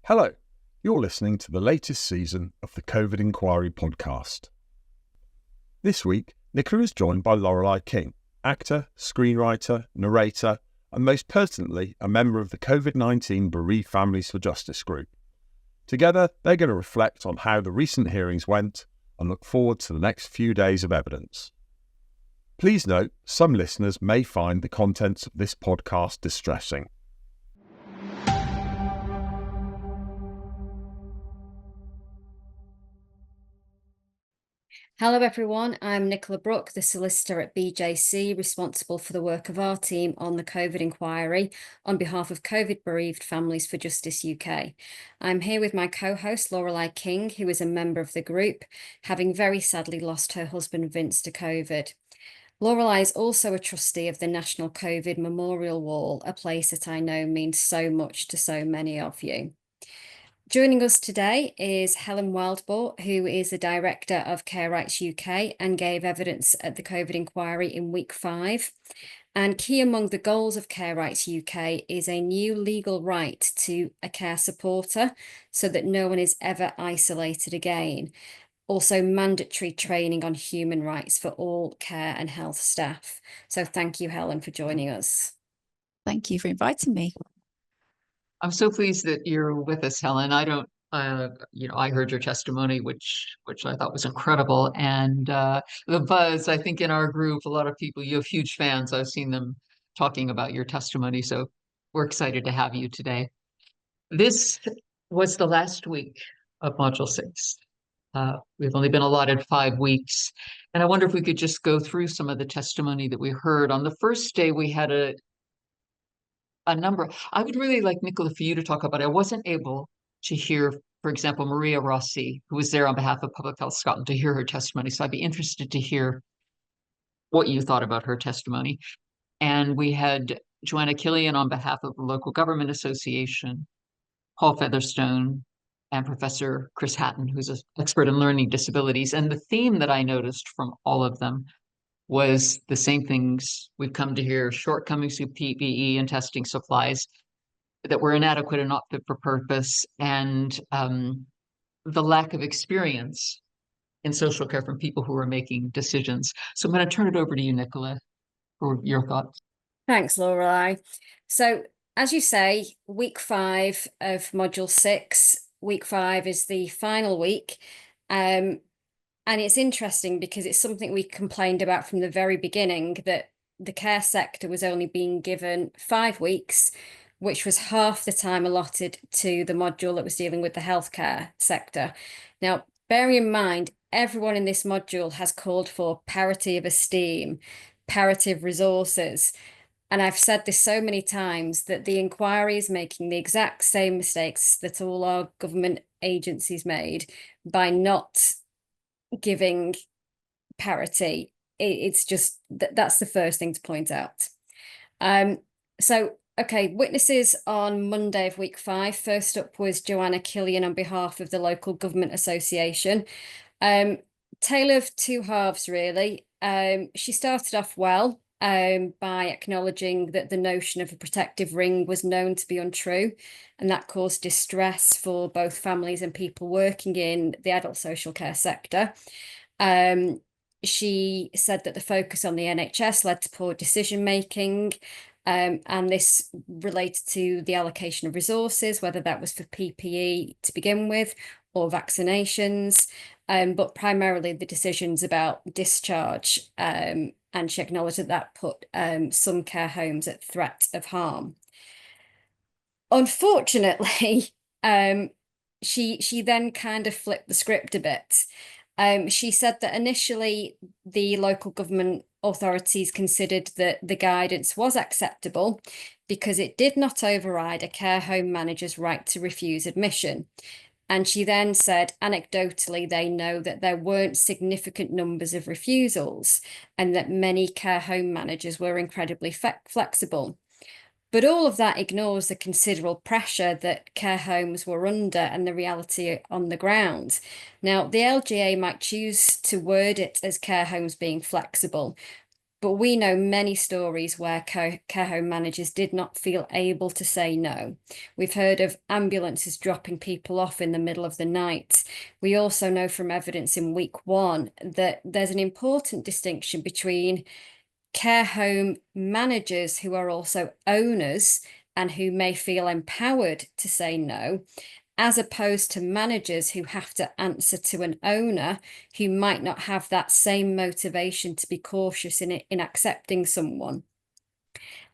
Hello, you're listening to the latest season of the COVID Inquiry podcast. This week, Nicola is joined by Lorelei King, actor, screenwriter, narrator, and most pertinently, a member of the COVID-19 Bereaved Families for Justice group. Together, they're going to reflect on how the recent hearings went and look forward to the next few days of evidence. Please note, some listeners may find the contents of this podcast distressing. Hello everyone, I'm Nicola Brook, the solicitor at BJC, responsible for the work of our team on the COVID inquiry on behalf of COVID Bereaved Families for Justice UK. I'm here with my co-host Lorelei King, who is a member of the group, having very sadly lost her husband Vince to COVID. Lorelei is also a trustee of the National COVID Memorial Wall, a place that I know means so much to so many of you. Joining us today is Helen Wildbore, who is the Director of Care Rights UK and gave evidence at the COVID inquiry in week 5. And key among the goals of Care Rights UK is a new legal right to a care supporter so that no one is ever isolated again. Also mandatory training on human rights for all care and health staff. So thank you, Helen, for joining us. Thank you for inviting me. I'm so pleased that you're with us, Helen. I heard your testimony, which I thought was incredible. And the buzz, I think in our group, a lot of people, you have huge fans. I've seen them talking about your testimony. So we're excited to have you today. This was the last week of Module 6. We've only been allotted 5 weeks. And I wonder if we could just go through some of the testimony that we heard. On the first day, we had a number. I would really like, Nicola, for you to talk about. I wasn't able to hear, for example, Maria Rossi, who was there on behalf of Public Health Scotland, to hear her testimony. So I'd be interested to hear what you thought about her testimony. And we had Joanna Killian on behalf of the Local Government Association, Paul Featherstone, and Professor Chris Hatton, who's an expert in learning disabilities. And the theme that I noticed from all of them was the same things we've come to hear: shortcomings with PPE and testing supplies that were inadequate and not fit for purpose, and the lack of experience in social care from people who are making decisions. So I'm going to turn it over to you, Nicola, for your thoughts. Thanks, Lorelei. So as you say, week 5 of Module 6, week 5 is the final week. And it's interesting because it's something we complained about from the very beginning, that the care sector was only being given 5 weeks, which was half the time allotted to the module that was dealing with the healthcare sector. Now, bearing in mind, everyone in this module has called for parity of esteem, parity of resources. And I've said this so many times that the inquiry is making the exact same mistakes that all our government agencies made by not giving parity. It's just that's the first thing to point out. Witnesses on Monday of week 5. First up was Joanna Killian on behalf of the Local Government Association. Tale of two halves, really. She started off well by acknowledging that the notion of a protective ring was known to be untrue, and that caused distress for both families and people working in the adult social care sector. She said that the focus on the NHS led to poor decision making, and this related to the allocation of resources, whether that was for PPE to begin with or vaccinations, but primarily the decisions about discharge. And she acknowledged that that put some care homes at threat of harm. Unfortunately, she then kind of flipped the script a bit. She said that initially the local government authorities considered that the guidance was acceptable because it did not override a care home manager's right to refuse admission. And she then said, anecdotally, they know that there weren't significant numbers of refusals and that many care home managers were incredibly flexible. But all of that ignores the considerable pressure that care homes were under and the reality on the ground. Now, the LGA might choose to word it as care homes being flexible, But we know many stories where care home managers did not feel able to say no. We've heard of ambulances dropping people off in the middle of the night. We also know from evidence in week 1 that there's an important distinction between care home managers who are also owners and who may feel empowered to say no, as opposed to managers who have to answer to an owner who might not have that same motivation to be cautious in accepting someone.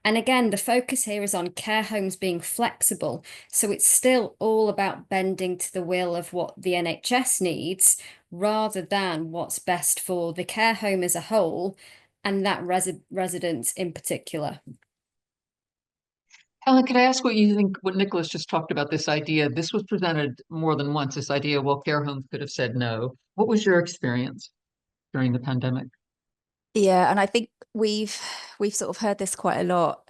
And again, the focus here is on care homes being flexible. So it's still all about bending to the will of what the NHS needs rather than what's best for the care home as a whole and that resident in particular. Helen, can I ask what you think, what Nicola's just talked about, this idea? This was presented more than once, this idea, well, care homes could have said no. What was your experience during the pandemic? Yeah, and I think we've sort of heard this quite a lot,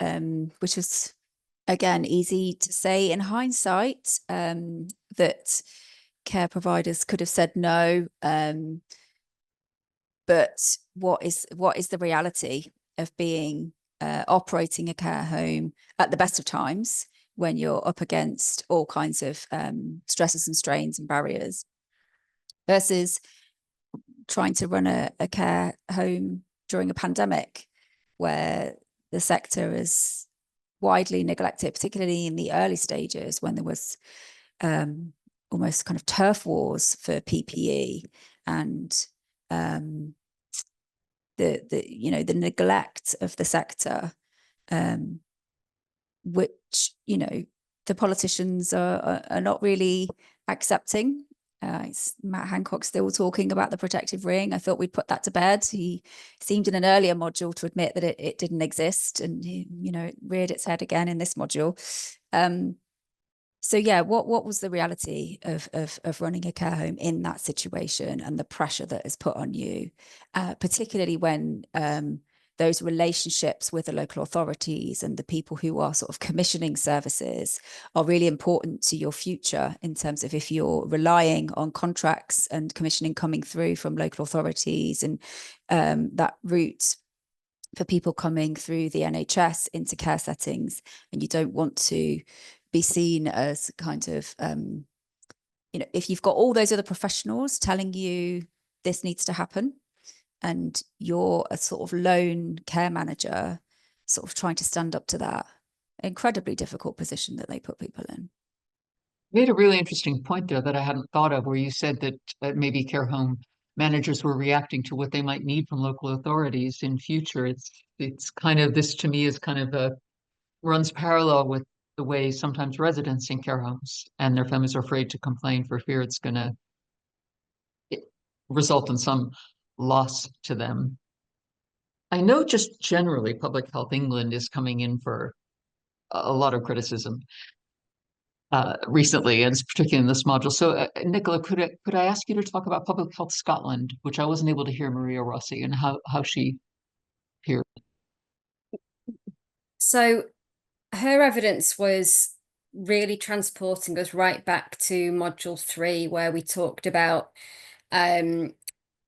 which was again easy to say in hindsight, that care providers could have said no. But what is the reality of being operating a care home at the best of times when you're up against all kinds of stresses and strains and barriers versus trying to run a care home during a pandemic where the sector is widely neglected, particularly in the early stages when there was almost kind of turf wars for PPE and the neglect of the sector, which the politicians are not really accepting. It's Matt Hancock still talking about the protective ring. I thought we'd put that to bed. He seemed in an earlier module to admit that it didn't exist, and it reared its head again in this module. So yeah, what was the reality of running a care home in that situation and the pressure that is put on you, particularly when those relationships with the local authorities and the people who are sort of commissioning services are really important to your future in terms of if you're relying on contracts and commissioning coming through from local authorities and that route for people coming through the NHS into care settings, and you don't want to be seen as kind of, if you've got all those other professionals telling you this needs to happen, and you're a sort of lone care manager sort of trying to stand up to that incredibly difficult position that they put people in. You made a really interesting point there that I hadn't thought of, where you said that maybe care home managers were reacting to what they might need from local authorities in future. It's kind of, this to me is kind of runs parallel with the way sometimes residents in care homes and their families are afraid to complain for fear it's going to result in some loss to them. I know just generally Public Health England is coming in for a lot of criticism recently, and particularly in this module. So Nicola, could I ask you to talk about Public Health Scotland, which I wasn't able to hear Maria Rossi, and how she appeared? So her evidence was really transporting us right back to module 3, where we talked about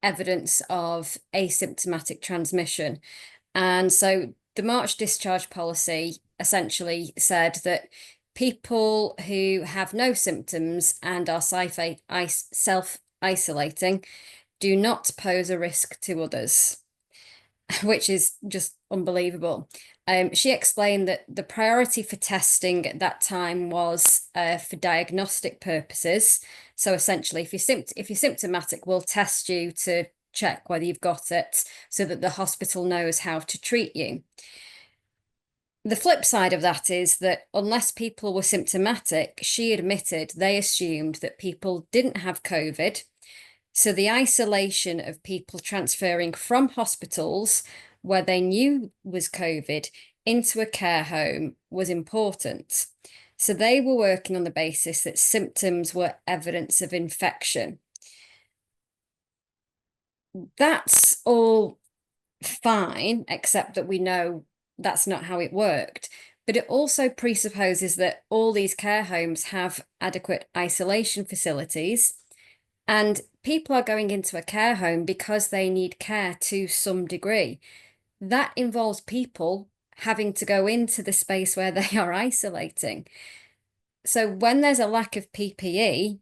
evidence of asymptomatic transmission. And so the March discharge policy essentially said that people who have no symptoms and are self-isolating do not pose a risk to others, which is just unbelievable. She explained that the priority for testing at that time was for diagnostic purposes. So essentially, if you're symptomatic, we'll test you to check whether you've got it so that the hospital knows how to treat you. The flip side of that is that unless people were symptomatic, she admitted they assumed that people didn't have COVID. So the isolation of people transferring from hospitals where they knew was COVID into a care home was important. So they were working on the basis that symptoms were evidence of infection. That's all fine, except that we know that's not how it worked. But it also presupposes that all these care homes have adequate isolation facilities, and people are going into a care home because they need care to some degree. that involves people having to go into the space where they are isolating. So when there's a lack of PPE,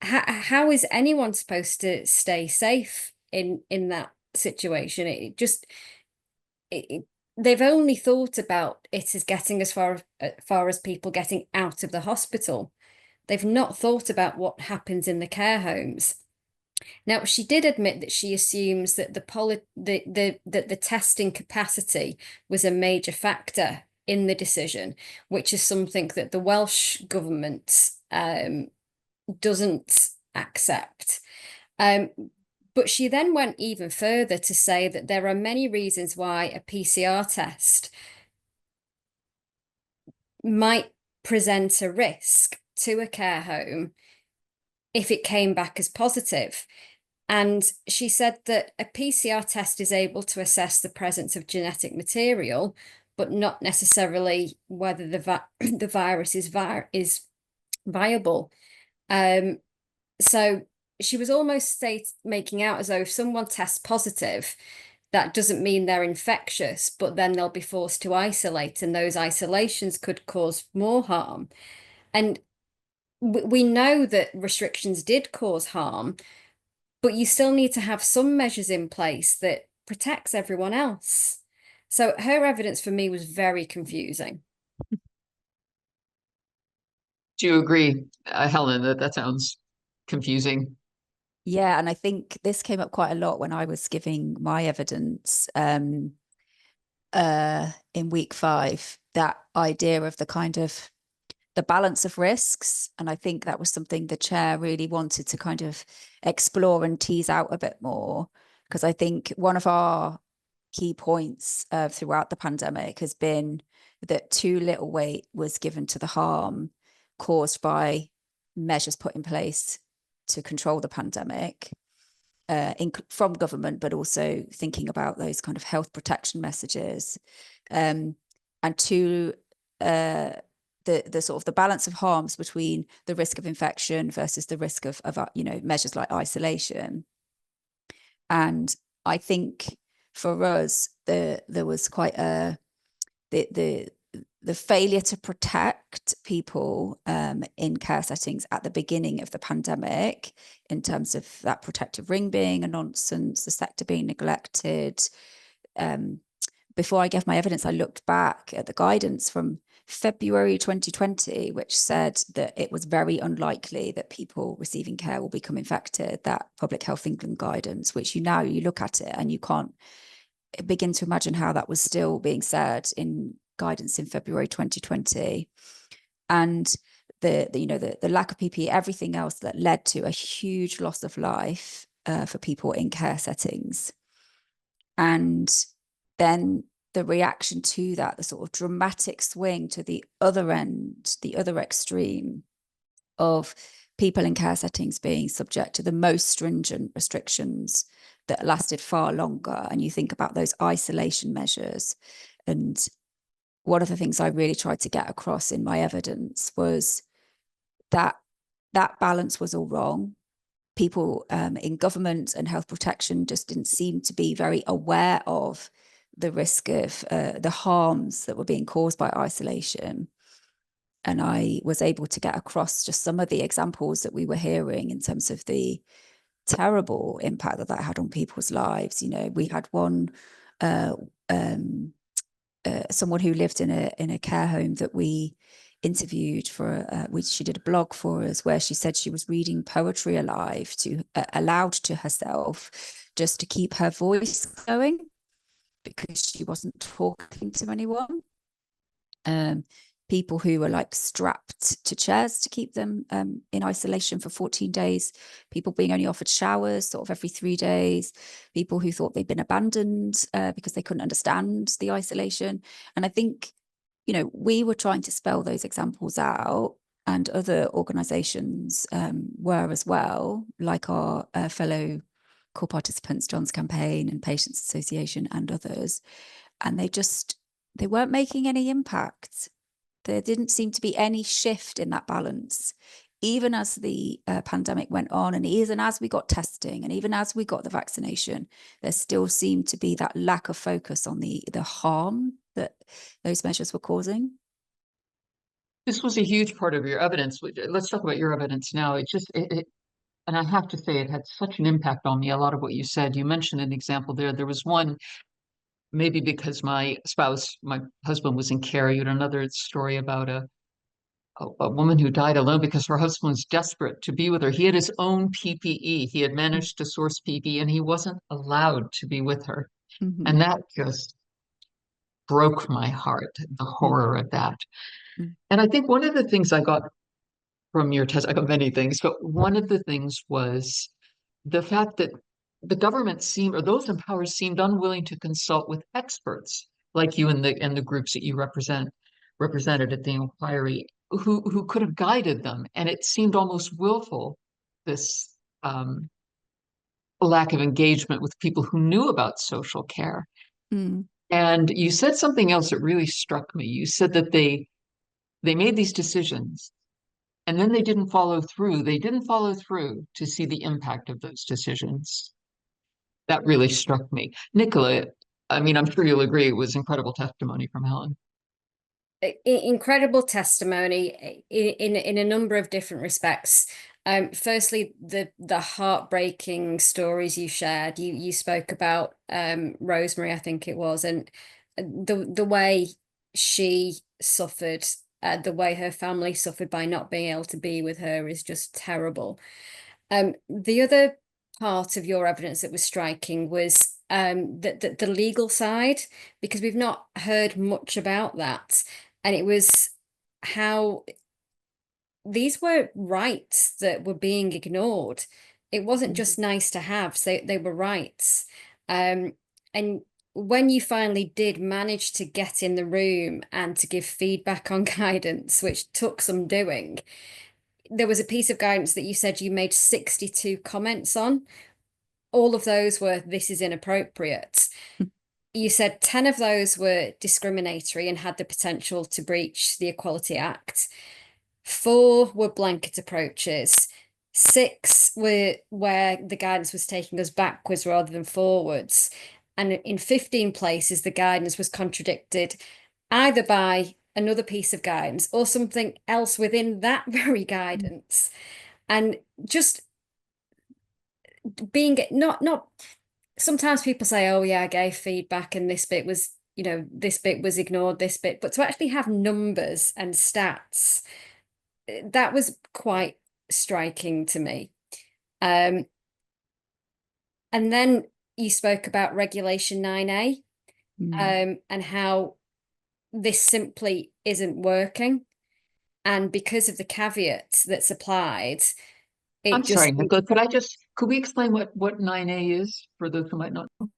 how is anyone supposed to stay safe in that situation? They've only thought about it as getting as far as people getting out of the hospital. They've not thought about what happens in the care homes. Now, she did admit that she assumes that the testing capacity was a major factor in the decision, which is something that the Welsh government doesn't accept. But she then went even further to say that there are many reasons why a PCR test might present a risk to a care home if it came back as positive. And she said that a PCR test is able to assess the presence of genetic material, but not necessarily whether the virus is viable. So she was almost making out as though if someone tests positive, that doesn't mean they're infectious, but then they'll be forced to isolate, and those isolations could cause more harm. And we know that restrictions did cause harm, but you still need to have some measures in place that protects everyone else. So her evidence for me was very confusing. Do you agree, Helen, that sounds confusing? Yeah, and I think this came up quite a lot when I was giving my evidence in week 5, that idea of the kind of the balance of risks. And I think that was something the chair really wanted to kind of explore and tease out a bit more, because I think one of our key points throughout the pandemic has been that too little weight was given to the harm caused by measures put in place to control the pandemic from government, but also thinking about those kind of health protection messages, and to the sort of the balance of harms between the risk of infection versus the risk of measures like isolation. And I think for us, there was quite the failure to protect people in care settings at the beginning of the pandemic, in terms of that protective ring being a nonsense, the sector being neglected. Before I gave my evidence, I looked back at the guidance from February 2020, which said that it was very unlikely that people receiving care will become infected. That Public Health England guidance, which you look at it and you can't begin to imagine how that was still being said in guidance in February 2020. And the lack of PPE, everything else that led to a huge loss of life for people in care settings. And then the reaction to that, the sort of dramatic swing to the other end, the other extreme of people in care settings being subject to the most stringent restrictions that lasted far longer. And you think about those isolation measures. And one of the things I really tried to get across in my evidence was that that balance was all wrong. People in government and health protection just didn't seem to be very aware of the risk of the harms that were being caused by isolation. And I was able to get across just some of the examples that we were hearing in terms of the terrible impact that had on people's lives. We had one someone who lived in a care home that we interviewed for, she did a blog for us where she said she was reading poetry aloud to herself just to keep her voice going, because she wasn't talking to anyone. People who were like strapped to chairs to keep them in isolation for 14 days, people being only offered showers sort of every 3 days, people who thought they'd been abandoned because they couldn't understand the isolation. And I think, we were trying to spell those examples out, and other organisations were as well, like our fellow core participants, John's Campaign and Patients Association and others. And they weren't making any impact. There didn't seem to be any shift in that balance even as the pandemic went on, and even as we got testing, and even as we got the vaccination, there still seemed to be that lack of focus on the harm that those measures were causing. This was a huge part of your evidence. Let's talk about your evidence now. And I have to say, it had such an impact on me. A lot of what you said, you mentioned an example there. There was one, maybe because my husband was in care. You had another story about a woman who died alone because her husband was desperate to be with her. He had his own PPE. He had managed to source PPE, and he wasn't allowed to be with her. Mm-hmm. And that just broke my heart, the horror of that. Mm. And I think one of the things I got from your test, I got many things, but one of the things was the fact that the government or those in power seemed unwilling to consult with experts like you and the groups that you represented at the inquiry, who could have guided them. And it seemed almost willful, this lack of engagement with people who knew about social care. Mm. And you said something else that really struck me. You said that they made these decisions, and then they didn't follow through. They didn't follow through to see the impact of those decisions. That really struck me. Nicola, I mean, I'm sure you'll agree, it was incredible testimony from Helen. Incredible testimony in a number of different respects. Firstly, the heartbreaking stories you shared. You spoke about Rosemary, I think it was, and the way she suffered, the way her family suffered by not being able to be with her is just terrible. The other part of your evidence that was striking was the legal side, because we've not heard much about that. And it was how these were rights that were being ignored. It wasn't just nice to have, so they were rights. And when you finally did manage to get in the room and to give feedback on guidance, which took some doing, there was a piece of guidance that you said you made 62 comments on. All of those were, this is inappropriate. You said 10 of those were discriminatory and had the potential to breach the Equality Act. 4 were blanket approaches. 6 were where the guidance was taking us backwards rather than forwards. And in 15 places, the guidance was contradicted either by another piece of guidance or something else within that very guidance. And just being not sometimes people say, oh yeah, I gave feedback and this bit was, this bit was ignored, this bit, but to actually have numbers and stats, that was quite striking to me. And then you spoke about Regulation 9A, and how this simply isn't working. And because of the caveat that's applied, I'm sorry, Nicola, could we explain what 9A is for those who might not know?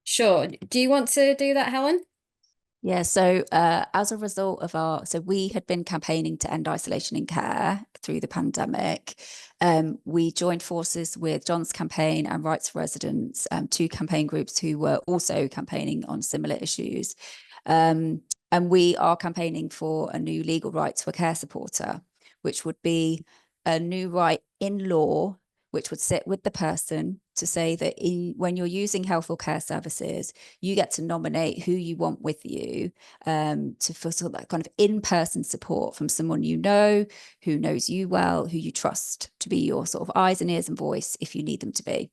Sure. Do you want to do that, Helen? Yeah, so as a result of so we had been campaigning to end isolation in care through the pandemic. We joined forces with John's campaign and Rights for Residents, 2 campaign groups who were also campaigning on similar issues. And we are campaigning for a new legal right to a care supporter, which would be a new right in law, which would sit with the person to say that when you're using health or care services, you get to nominate who you want with you, for sort of that kind of in-person support from someone you know, who knows you well, who you trust to be your sort of eyes and ears and voice if you need them to be.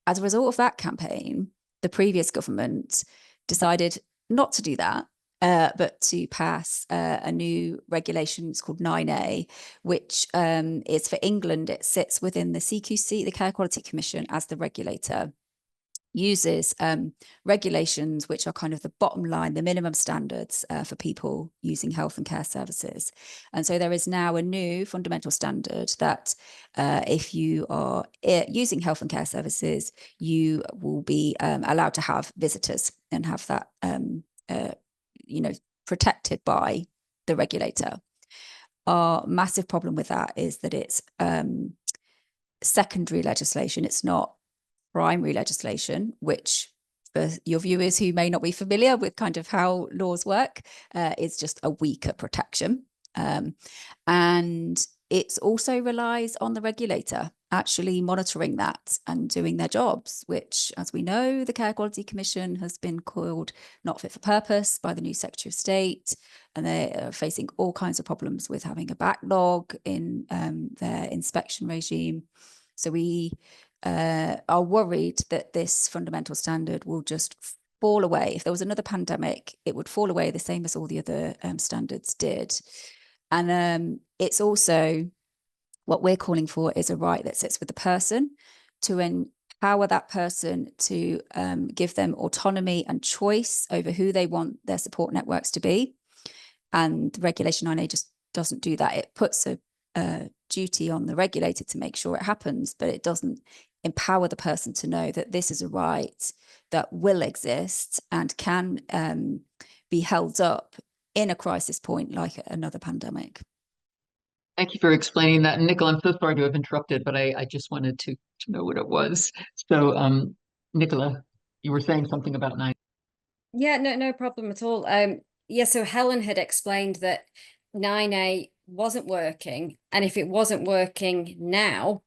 As a result of that campaign, the previous government decided not to do that, but to pass a new regulation. It's called 9A, which is for England. It sits within the CQC, the Care Quality Commission, as the regulator, uses regulations which are kind of the bottom line, the minimum standards for people using health and care services. And so there is now a new fundamental standard that if you are using health and care services, you will be allowed to have visitors and have that protected by the regulator. Our massive problem with that is that it's secondary legislation. It's not primary legislation, which for your viewers who may not be familiar with kind of how laws work, is just a weaker protection. And it also relies on the regulator actually monitoring that and doing their jobs, which, as we know, the Care Quality Commission has been called not fit for purpose by the new Secretary of State, and they are facing all kinds of problems with having a backlog in their inspection regime. So we are worried that this fundamental standard will just fall away. If there was another pandemic, it would fall away the same as all the other standards did. And it's also, what we're calling for is a right that sits with the person to empower that person, to give them autonomy and choice over who they want their support networks to be. And Regulation 9A just doesn't do that. It puts a duty on the regulator to make sure it happens, but it doesn't empower the person to know that this is a right that will exist and can be held up in a crisis point like another pandemic. Thank you for explaining that. And Nicola, I'm so sorry to have interrupted, but I just wanted to know what it was. So, Nicola, you were saying something about 9. Yeah, no problem at all. Yeah, so Helen had explained that 9A wasn't working, and if it wasn't working now,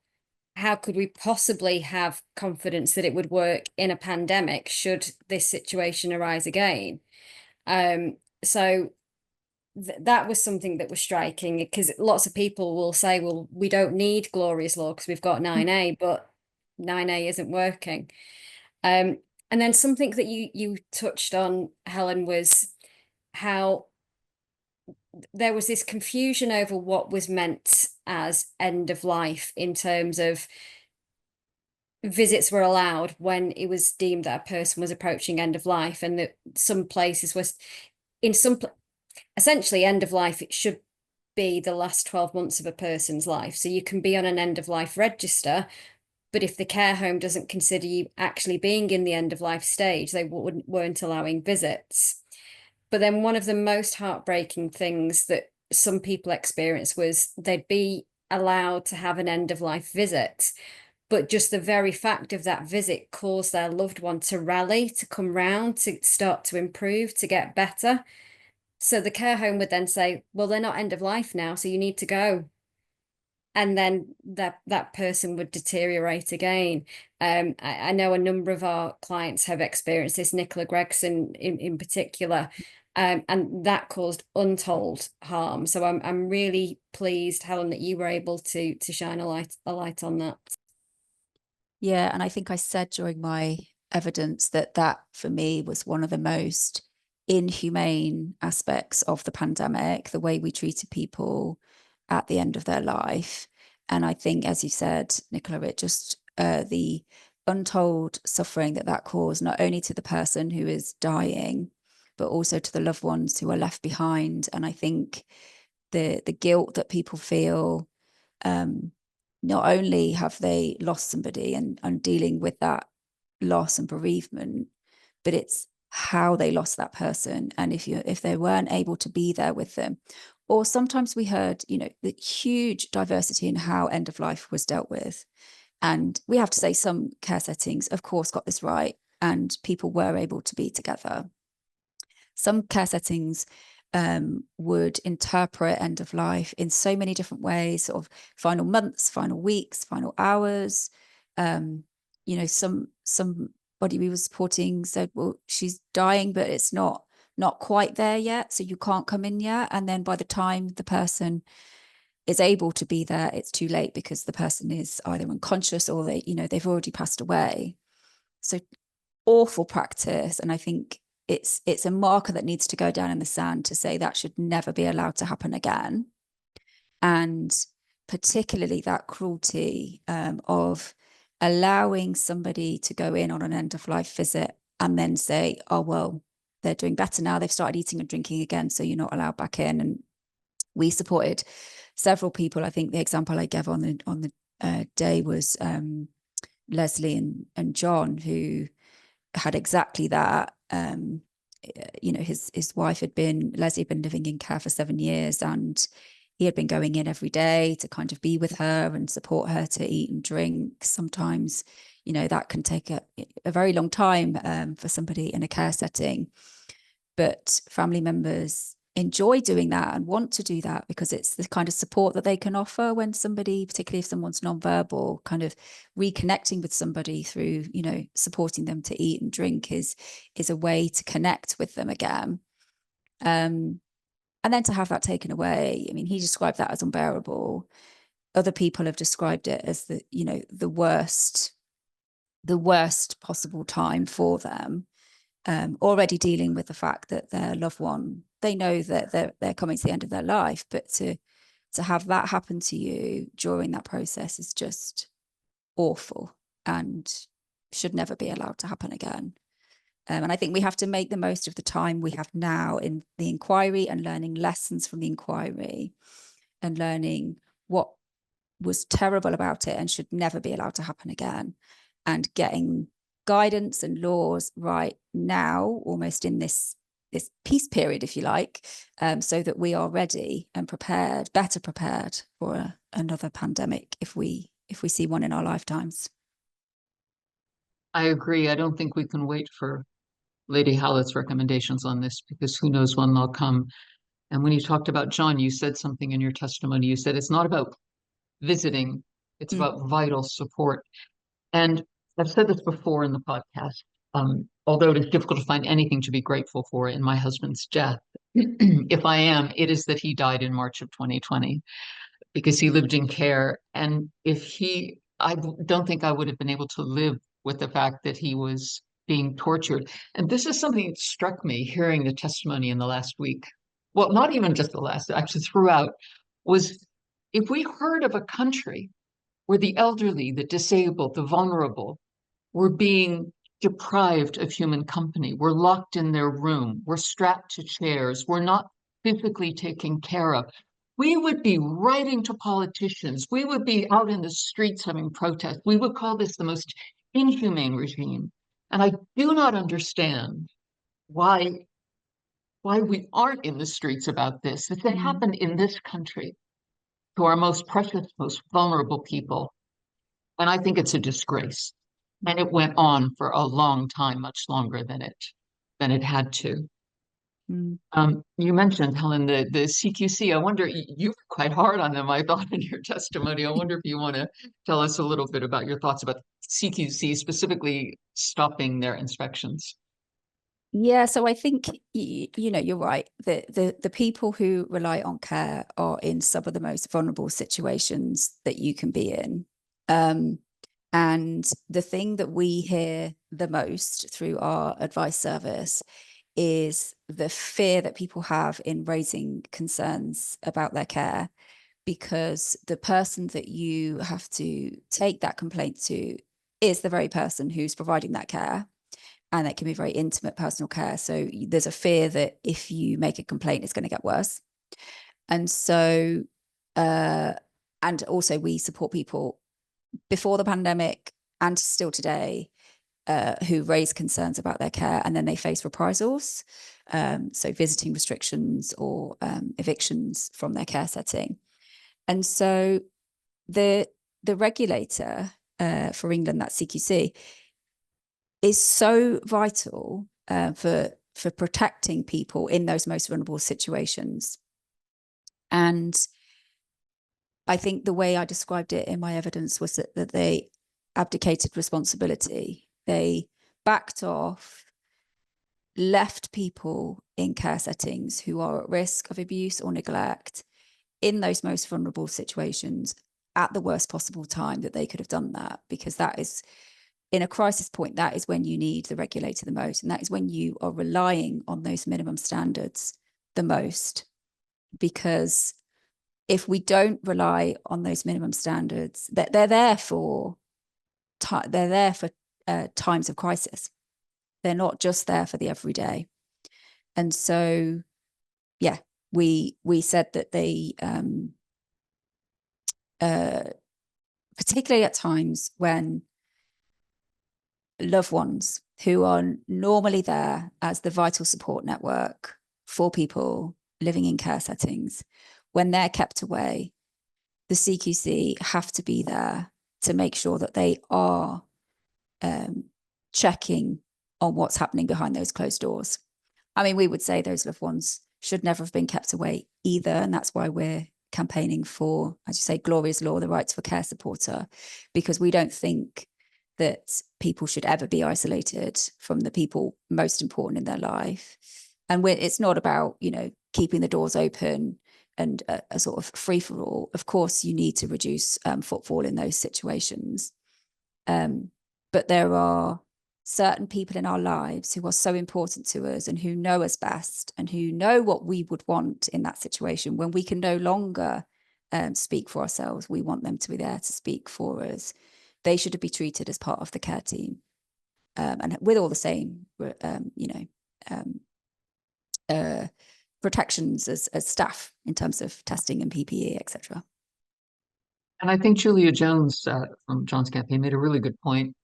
how could we possibly have confidence that it would work in a pandemic should this situation arise again? So that was something that was striking, because lots of people will say, well, we don't need Gloria's Law because we've got 9A, but 9A isn't working. And then something that you touched on, Helen, was how there was this confusion over what was meant as end of life, in terms of visits were allowed when it was deemed that a person was approaching end of life, and that some places was essentially end of life, it should be the last 12 months of a person's life. So you can be on an end of life register, but if the care home doesn't consider you actually being in the end of life stage, they weren't allowing visits. But then one of the most heartbreaking things that some people experience was they'd be allowed to have an end of life visit, but just the very fact of that visit caused their loved one to rally, to come round, to start to improve, to get better. So the care home would then say, well, they're not end of life now, so you need to go. And then that person would deteriorate again. I know a number of our clients have experienced this, Nicola Gregson in particular, and that caused untold harm. So I'm really pleased, Helen, that you were able to shine a light on that. Yeah, and I think I said during my evidence that for me was one of the most inhumane aspects of the pandemic, the way we treated people at the end of their life. And I think, as you said, Nicola, it just the untold suffering that caused, not only to the person who is dying, but also to the loved ones who are left behind. And I think the guilt that people feel, not only have they lost somebody and dealing with that loss and bereavement, but it's how they lost that person, and if they weren't able to be there with them. Or sometimes we heard, the huge diversity in how end of life was dealt with. And we have to say some care settings, of course, got this right, and people were able to be together. Some care settings would interpret end of life in so many different ways, sort of final months, final weeks, final hours. Somebody we were supporting said, well, she's dying, but it's not quite there yet, so you can't come in yet. And then by the time the person is able to be there, it's too late, because the person is either unconscious or they've already passed away. So awful practice. And I think it's a marker that needs to go down in the sand to say that should never be allowed to happen again. And particularly that cruelty of allowing somebody to go in on an end of life visit and then say, oh, well, they're doing better now, they've started eating and drinking again, so you're not allowed back in. And we supported several people. I think the example I gave on the day was Leslie and John, who had exactly that. His wife Leslie had been living in care for 7 years, and he had been going in every day to kind of be with her and support her to eat and drink. Sometimes, that can take a very long time for somebody in a care setting. But family members enjoy doing that and want to do that, because it's the kind of support that they can offer when somebody, particularly if someone's nonverbal, kind of reconnecting with somebody through, you know, supporting them to eat and drink is a way to connect with them again. And then to have that taken away, I mean, he described that as unbearable. Other people have described it as the, you know, the worst possible time for them. Already dealing with the fact that their loved one, they know that they're coming to the end of their life, but to have that happen to you during that process is just awful and should never be allowed to happen again. And I think we have to make the most of the time we have now in the inquiry and learning lessons from the inquiry and learning what was terrible about it and should never be allowed to happen again, and getting guidance and laws right now, almost in this peace period, if you like, so that we are ready and prepared, better prepared for another pandemic if we see one in our lifetimes. I agree. I don't think we can wait for Lady Hallett's recommendations on this, because who knows when they'll come. And when you talked about John, you said something in your testimony. You said it's not about visiting, it's about vital support. And I've said this before in the podcast, although it is difficult to find anything to be grateful for in my husband's death, if I am, it is that he died in March of 2020, because he lived in care. And I don't think I would have been able to live with the fact that he was being tortured. And this is something that struck me hearing the testimony in the last week. Well, not even just the last, actually throughout, was if we heard of a country where the elderly, the disabled, the vulnerable were being deprived of human company, were locked in their room, were strapped to chairs, were not physically taken care of, we would be writing to politicians. We would be out in the streets having protests. We would call this the most inhumane regime. And I do not understand why we aren't in the streets about this. If it happened in this country to our most precious, most vulnerable people, and I think it's a disgrace. And it went on for a long time, much longer than it had to. You mentioned, Helen, the CQC. I wonder, you were quite hard on them, I thought, in your testimony. I wonder if you want to tell us a little bit about your thoughts about CQC, specifically stopping their inspections. Yeah, so I think, you know, you're right. The people who rely on care are in some of the most vulnerable situations that you can be in. And the thing that we hear the most through our advice service is the fear that people have in raising concerns about their care, because the person that you have to take that complaint to is the very person who's providing that care. And that can be very intimate personal care. So there's a fear that if you make a complaint, it's going to get worse. And so, and also we support people before the pandemic and still today who raise concerns about their care, and then they face reprisals. So visiting restrictions or evictions from their care setting. And so the regulator for England, that CQC, is so vital for protecting people in those most vulnerable situations. And I think the way I described it in my evidence was that they abdicated responsibility. They backed off, left people in care settings who are at risk of abuse or neglect in those most vulnerable situations at the worst possible time that they could have done that, because that is, in a crisis point, that is when you need the regulator the most. And that is when you are relying on those minimum standards the most. Because if we don't rely on those minimum standards, they're there for times of crisis. They're not just there for the everyday. And so, yeah, we said that they, particularly at times when loved ones who are normally there as the vital support network for people living in care settings, when they're kept away, the CQC have to be there to make sure that they are checking on what's happening behind those closed doors. I mean, we would say those loved ones should never have been kept away either. And that's why we're campaigning for, as you say, Gloria's Law, the rights of a care supporter, because we don't think that people should ever be isolated from the people most important in their life. And it's not about, keeping the doors open and a sort of free-for-all. Of course, you need to reduce footfall in those situations. But there are certain people in our lives who are so important to us and who know us best and who know what we would want in that situation when we can no longer speak for ourselves. We want them to be there to speak for us. They should be treated as part of the care team, and with all the same, protections as staff in terms of testing and PPE, etc. And I think Julia Jones from John's campaign made a really good point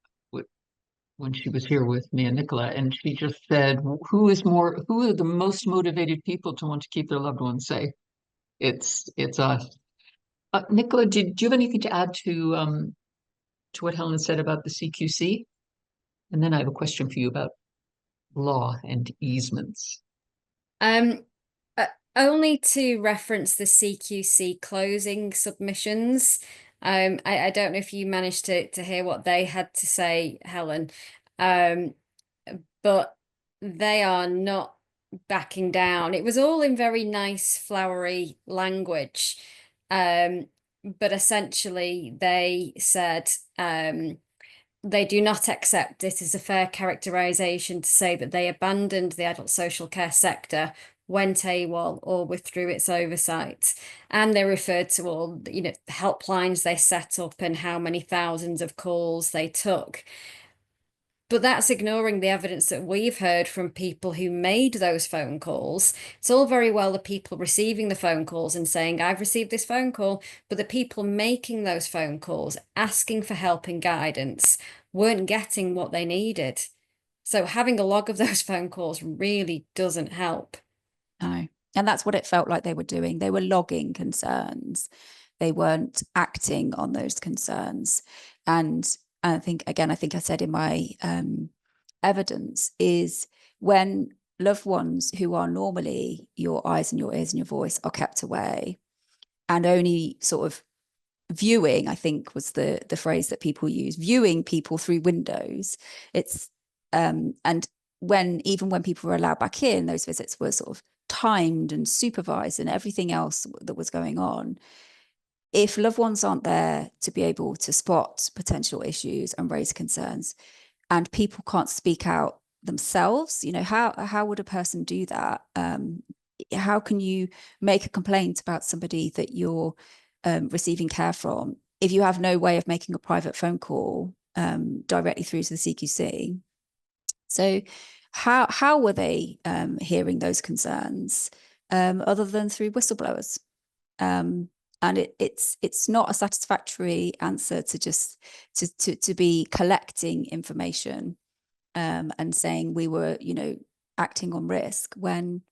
when she was here with me and Nicola, and she just said, who are the most motivated people to want to keep their loved ones safe? It's us. Nicola, do you have anything to add to what Helen said about the CQC? And then I have a question for you about law and easements. Only to reference the CQC closing submissions. I don't know if you managed to hear what they had to say, Helen, but they are not backing down. It was all in very nice, flowery language, but essentially they said they do not accept it as a fair characterization to say that they abandoned the adult social care sector, went AWOL, or withdrew its oversight. And they referred to all, the helplines they set up and how many thousands of calls they took. But that's ignoring the evidence that we've heard from people who made those phone calls. It's all very well the people receiving the phone calls and saying, I've received this phone call, but the people making those phone calls, asking for help and guidance, weren't getting what they needed. So having a log of those phone calls really doesn't help. No. And that's what it felt like they were doing. They were logging concerns. They weren't acting on those concerns. And I think I said in my evidence is when loved ones who are normally your eyes and your ears and your voice are kept away and only sort of viewing, I think was the phrase that people use, viewing people through windows. It's and even when people were allowed back in, those visits were sort of timed and supervised and everything else that was going on. If loved ones aren't there to be able to spot potential issues and raise concerns, and people can't speak out themselves, how would a person do that? How can you make a complaint about somebody that you're receiving care from if you have no way of making a private phone call directly through to the CQC? So how were they hearing those concerns other than through whistleblowers? And it's not a satisfactory answer to just to be collecting information and saying we were, acting on risk, when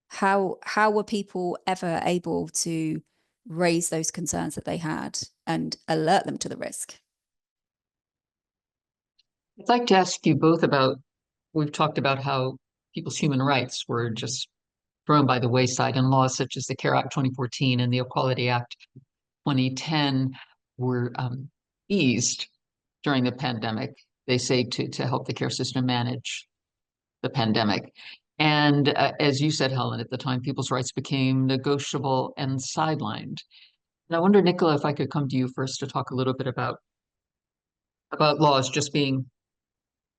how were people ever able to raise those concerns that they had and alert them to the risk? I'd like to ask you both about, we've talked about how people's human rights were just thrown by the wayside, and laws such as the CARE Act 2014 and the Equality Act 2010 were eased during the pandemic, they say, to help the care system manage the pandemic. And as you said, Helen, at the time, people's rights became negotiable and sidelined. And I wonder, Nicola, if I could come to you first to talk a little bit about laws just being,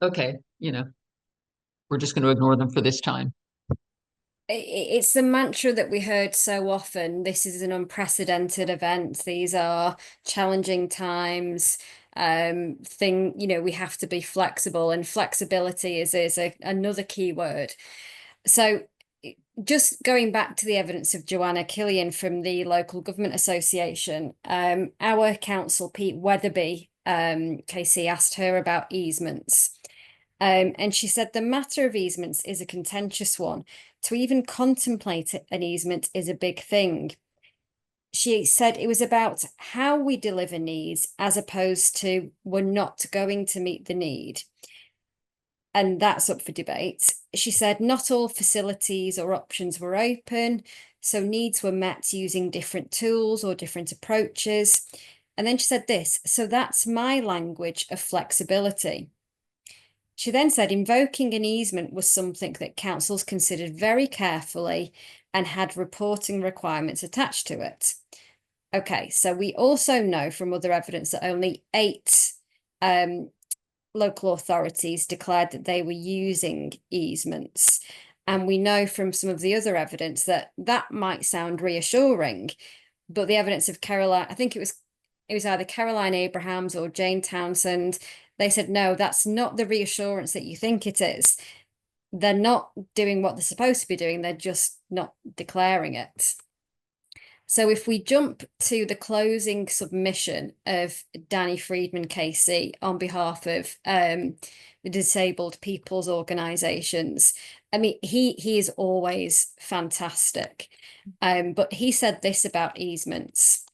okay, we're just going to ignore them for this time. It's the mantra that we heard so often. This is an unprecedented event. These are challenging times. We have to be flexible, and flexibility is another key word. So just going back to the evidence of Joanna Killian from the Local Government Association, our council, Pete Weatherby, KC, asked her about easements. And she said the matter of easements is a contentious one. To even contemplate an easement is a big thing. She said it was about how we deliver needs as opposed to we're not going to meet the need. and that's up for debate. She said not all facilities or options were open, so needs were met using different tools or different approaches. And then she said this, so that's my language of flexibility. She then said invoking an easement was something that councils considered very carefully and had reporting requirements attached to it. Okay, so we also know from other evidence that only 8 local authorities declared that they were using easements. And we know from some of the other evidence that that might sound reassuring, but the evidence of Caroline, I think it was either Caroline Abrahams or Jane Townsend, they said, no, that's not the reassurance that you think it is. They're not doing what they're supposed to be doing. They're just not declaring it. So if we jump to the closing submission of Danny Friedman KC on behalf of the disabled people's organisations, I mean, he is always fantastic. But he said this about easements.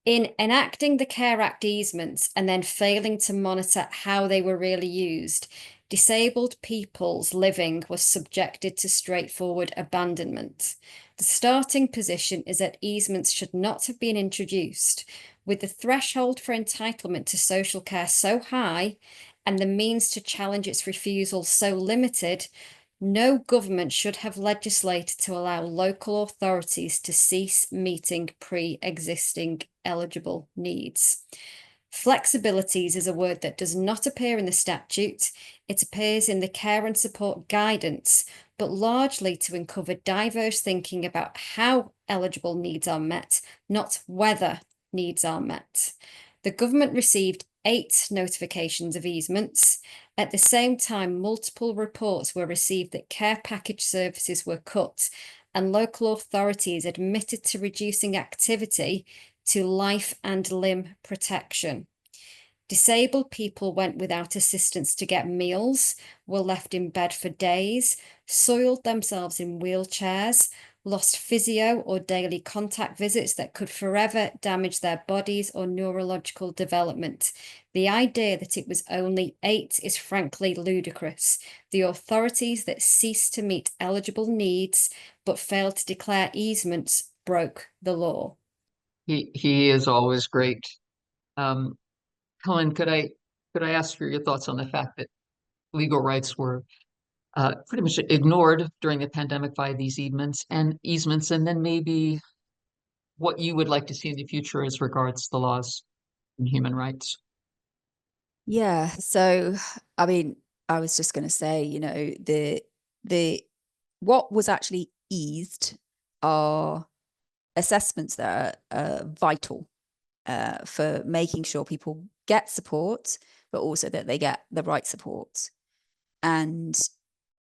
In enacting the Care Act easements and then failing to monitor how they were really used, disabled people's living was subjected to straightforward abandonment. The starting position is that easements should not have been introduced. With the threshold for entitlement to social care so high and the means to challenge its refusal so limited, no government should have legislated to allow local authorities to cease meeting pre-existing eligible needs. Flexibilities is a word that does not appear in the statute. It appears in the care and support guidance, but largely to uncover diverse thinking about how eligible needs are met, not whether needs are met. The government received 8 notifications of easements. At the same time, multiple reports were received that care package services were cut, and local authorities admitted to reducing activity to life and limb protection. Disabled people went without assistance to get meals, were left in bed for days, soiled themselves in wheelchairs, lost physio or daily contact visits that could forever damage their bodies or neurological development. The idea that it was only 8 is frankly ludicrous. The authorities that ceased to meet eligible needs but failed to declare easements broke the law. He is always great. Helen, could I ask for your thoughts on the fact that legal rights were pretty much ignored during the pandemic by these easements, and then maybe what you would like to see in the future as regards the laws and human rights? Yeah, so I mean, I was just going to say, you know, the what was actually eased are assessments that are vital for making sure people get support, but also that they get the right support. And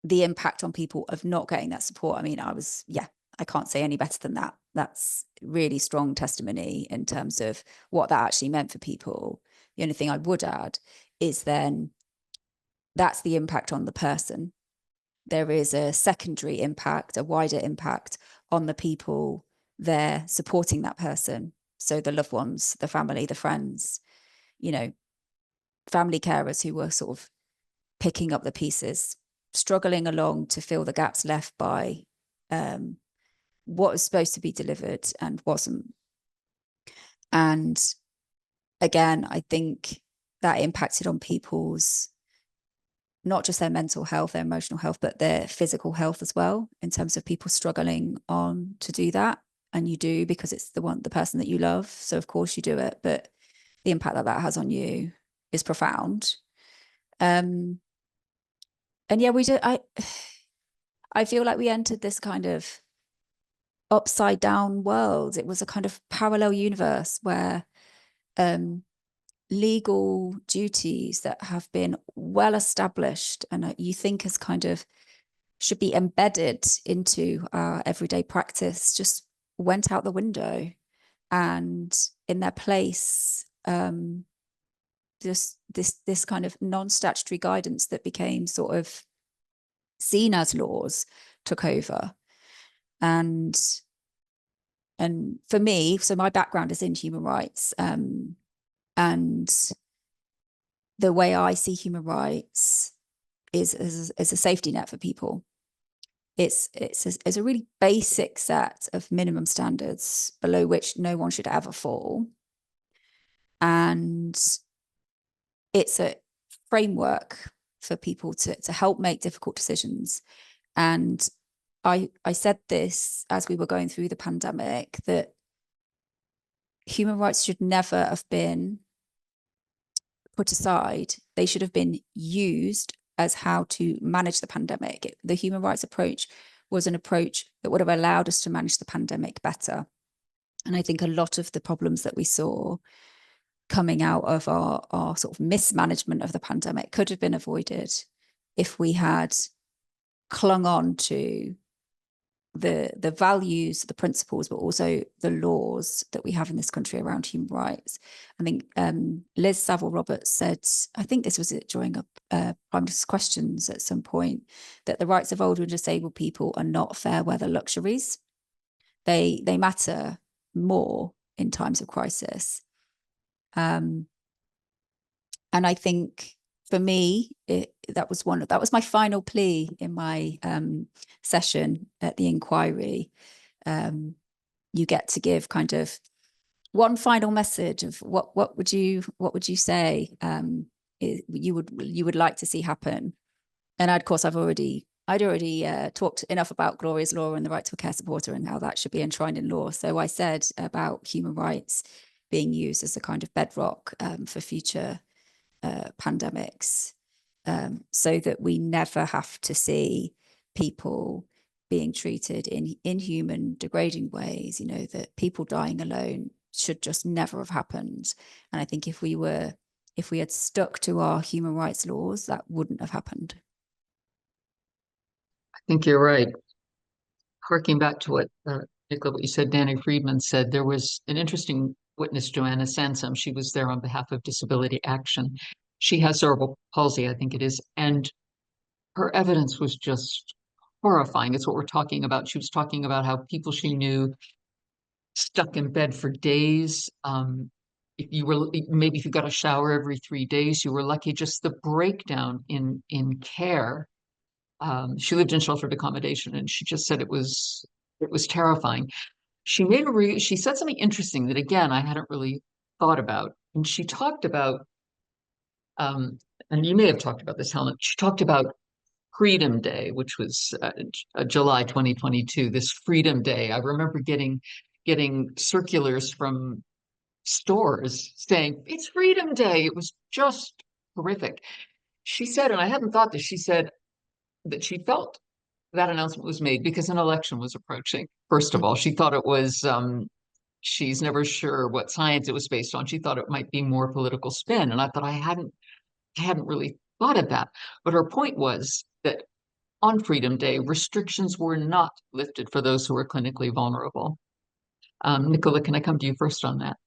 the impact on people of not getting that support, I mean, I can't say any better than that. That's really strong testimony in terms of what that actually meant for people. The only thing I would add is then that's the impact on the person. There is a secondary impact, a wider impact on the people there supporting that person. So the loved ones, the family, the friends, you know, family carers who were sort of picking up the pieces, struggling along to fill the gaps left by what was supposed to be delivered and wasn't. And again, I think that impacted on people's, not just their mental health, their emotional health, but their physical health as well, in terms of people struggling on to do that. And you do because it's the person that you love. So of course you do it, but the impact that that has on you is profound. And yeah, we do. I feel like we entered this kind of upside down world. It was a kind of parallel universe where legal duties that have been well established and you think as kind of should be embedded into our everyday practice just went out the window, and in their place just this kind of non-statutory guidance that became sort of seen as laws took over. And for me, so my background is in human rights, and the way I see human rights is a safety net for people. It's a really basic set of minimum standards below which no one should ever fall. And it's a framework for people to help make difficult decisions. And I said this as we were going through the pandemic, that human rights should never have been put aside. They should have been used as how to manage the pandemic. The human rights approach was an approach that would have allowed us to manage the pandemic better. And I think a lot of the problems that we saw coming out of our sort of mismanagement of the pandemic could have been avoided if we had clung on to the values, the principles, but also the laws that we have in this country around human rights. I think Liz Saville-Roberts said, I think this was it during a Prime Minister's questions at some point, that the rights of older and disabled people are not fair weather luxuries. They matter more in times of crisis. And I think for me, that was my final plea in my session at the inquiry. You get to give kind of one final message of what would you say you would like to see happen. And of course, I'd already talked enough about Gloria's Law and the right to a care supporter and how that should be enshrined in law. So I said about human rights being used as a kind of bedrock for future pandemics, so that we never have to see people being treated in inhuman, degrading ways, that people dying alone should just never have happened. And I think if we had stuck to our human rights laws, that wouldn't have happened. I think you're right. Harking back to what Nicola, what you said, Danny Friedman said, there was an interesting witness, Joanna Sansom. She was there on behalf of Disability Action. She has cerebral palsy, I think it is, and her evidence was just horrifying. It's what we're talking about. She was talking about how people she knew stuck in bed for days. If you got a shower every 3 days, you were lucky. Just the breakdown in care. She lived in sheltered accommodation, and she just said it was terrifying. She said something interesting that, again, I hadn't really thought about. And she talked about, and you may have talked about this, Helen. She talked about Freedom Day, which was July 2022, this Freedom Day. I remember getting circulars from stores saying, it's Freedom Day. It was just horrific. She said, and I hadn't thought this, she said that she felt that announcement was made because an election was approaching. First of all, she thought it was, she's never sure what science it was based on. She thought it might be more political spin. And I thought I hadn't really thought of that. But her point was that on Freedom Day, restrictions were not lifted for those who were clinically vulnerable. Nicola, can I come to you first on that?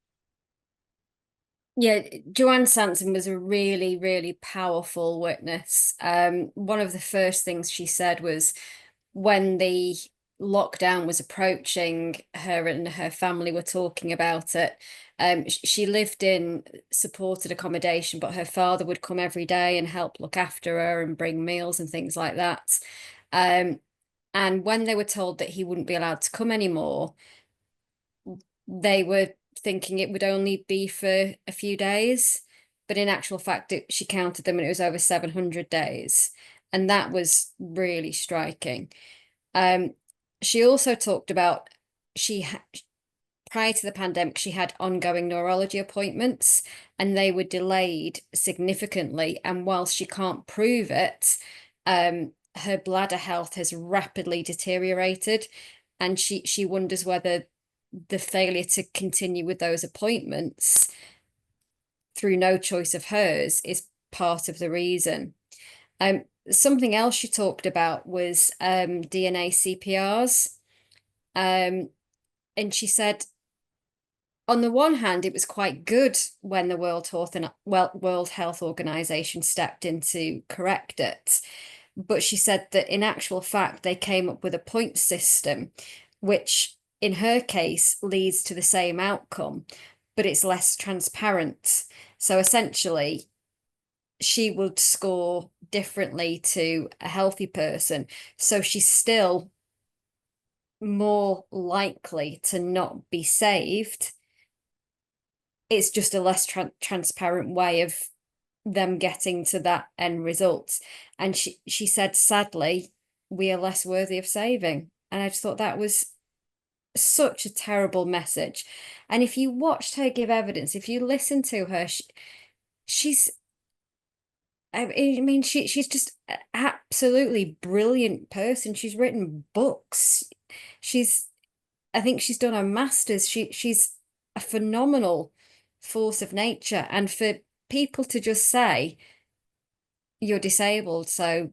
Yeah, Joanne Sansom was a really, really powerful witness. One of the first things she said was, when the lockdown was approaching, her and her family were talking about it. She lived in supported accommodation, but her father would come every day and help look after her and bring meals and things like that. And when they were told that he wouldn't be allowed to come anymore, they were thinking it would only be for a few days. But in actual fact, she counted them and it was over 700 days. And that was really striking. She also talked about prior to the pandemic, she had ongoing neurology appointments and they were delayed significantly. And whilst she can't prove it, her bladder health has rapidly deteriorated. And she wonders whether the failure to continue with those appointments through no choice of hers is part of the reason. Something else she talked about was DNA CPRs. And she said, on the one hand, it was quite good when the World Health Organization stepped in to correct it. But she said that in actual fact, they came up with a point system, which in her case leads to the same outcome, but it's less transparent. So essentially, she would score differently to a healthy person. So she's still more likely to not be saved. It's just a less transparent way of them getting to that end result. And she said, sadly, we are less worthy of saving. And I just thought that was such a terrible message. And if you watched her give evidence, if you listen to her, she's she's just an absolutely brilliant person. She's written books. I think she's done her master's. She's a phenomenal force of nature. And for people to just say, you're disabled, so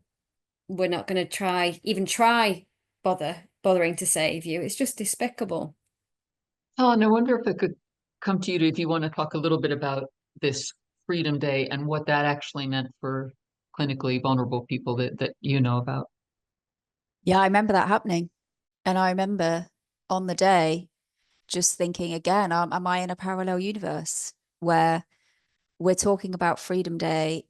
we're not going to even try bothering to save you, it's just despicable. Helen, I wonder if I could come to you if you want to talk a little bit about this Freedom Day and what that actually meant for clinically vulnerable people that you know about. Yeah, I remember that happening. And I remember on the day just thinking again, am I in a parallel universe where we're talking about Freedom Day?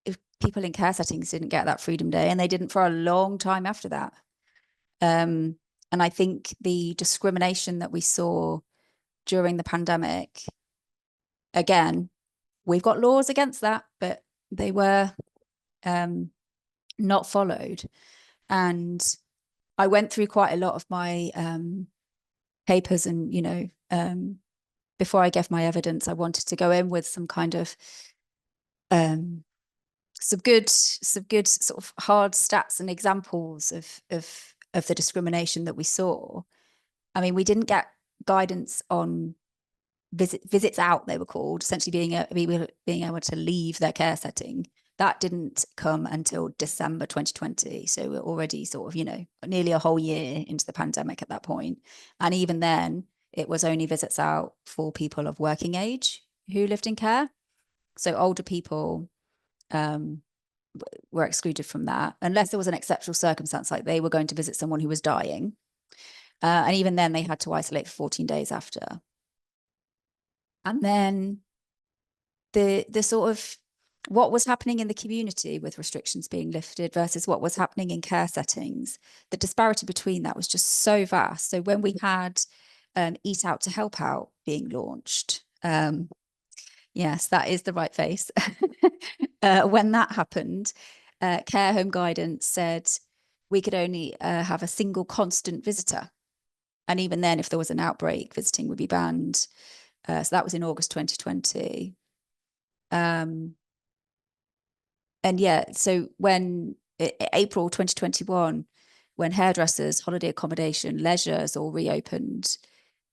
If people in care settings didn't get that Freedom Day, and they didn't for a long time after that. And I think the discrimination that we saw during the pandemic, again, we've got laws against that, but they were not followed. And I went through quite a lot of my papers, and, you know, before I gave my evidence, I wanted to go in with some kind of some good sort of hard stats and examples of the discrimination that we saw. I mean, we didn't get guidance on visits out, they were called, essentially being able to leave their care setting. That didn't come until December 2020. So we're already sort of, you know, nearly a whole year into the pandemic at that point. And even then, it was only visits out for people of working age who lived in care. So older people were excluded from that, unless there was an exceptional circumstance, like they were going to visit someone who was dying. And even then, they had to isolate for 14 days after. And then the sort of what was happening in the community with restrictions being lifted versus what was happening in care settings, the disparity between that was just so vast. So when we had Eat Out to Help Out being launched, yes, that is the right face. When that happened, care home guidance said we could only have a single constant visitor. And even then, if there was an outbreak, visiting would be banned. So that was in August 2020. And yeah, so when April 2021, when hairdressers, holiday accommodation, leisures all reopened,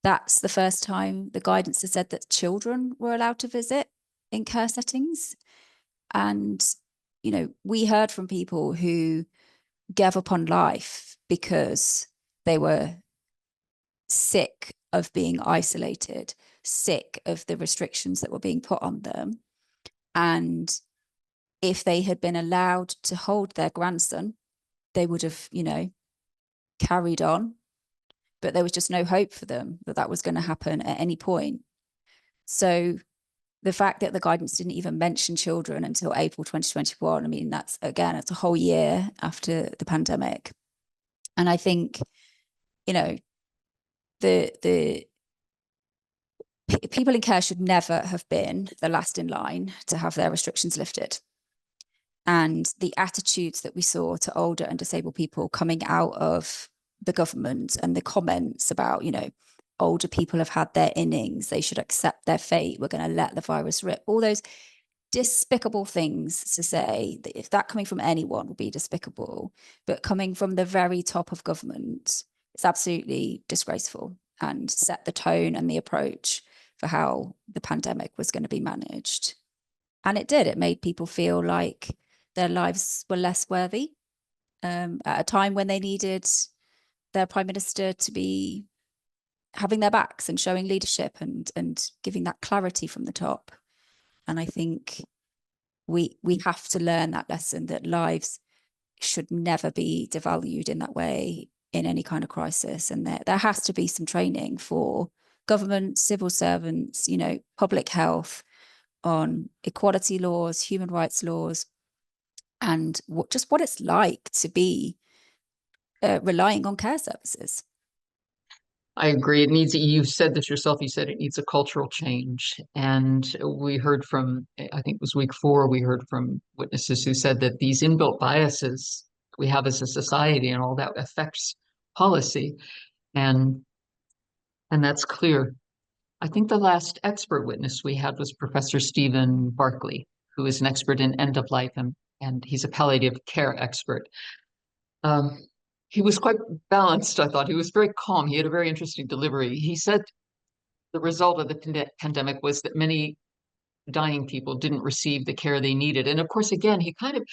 that's the first time the guidance has said that children were allowed to visit in care settings. And, you know, we heard from people who gave up on life because they were sick of being isolated, sick of the restrictions that were being put on them. And if they had been allowed to hold their grandson, they would have, you know, carried on. But there was just no hope for them that that was going to happen at any point. So the fact that the guidance didn't even mention children until April 2021, I mean, that's, again, it's a whole year after the pandemic. And I think, you know, the people in care should never have been the last in line to have their restrictions lifted. And the attitudes that we saw to older and disabled people coming out of the government, and the comments about, you know, older people have had their innings, they should accept their fate, we're going to let the virus rip, all those despicable things to say, that if that coming from anyone would be despicable, but coming from the very top of government, it's absolutely disgraceful and set the tone and the approach for how the pandemic was going to be managed. And it did. It made people feel like their lives were less worthy at a time when they needed their prime minister to be having their backs and showing leadership and giving that clarity from the top. And I think we have to learn that lesson, that lives should never be devalued in that way in any kind of crisis. And there has to be some training for government, civil servants, you know, public health, on equality laws, human rights laws, and what it's like to be relying on care services. I agree. It needs, you said this yourself, you said it needs a cultural change. And we heard from, I think it was week 4, we heard from witnesses who said that these inbuilt biases we have as a society and all that affects policy. And that's clear. I think the last expert witness we had was Professor Stephen Barkley, who is an expert in end of life, and he's a palliative care expert. He was quite balanced, I thought. He was very calm. He had a very interesting delivery. He said the result of the pandemic was that many dying people didn't receive the care they needed. And of course, again, he kind of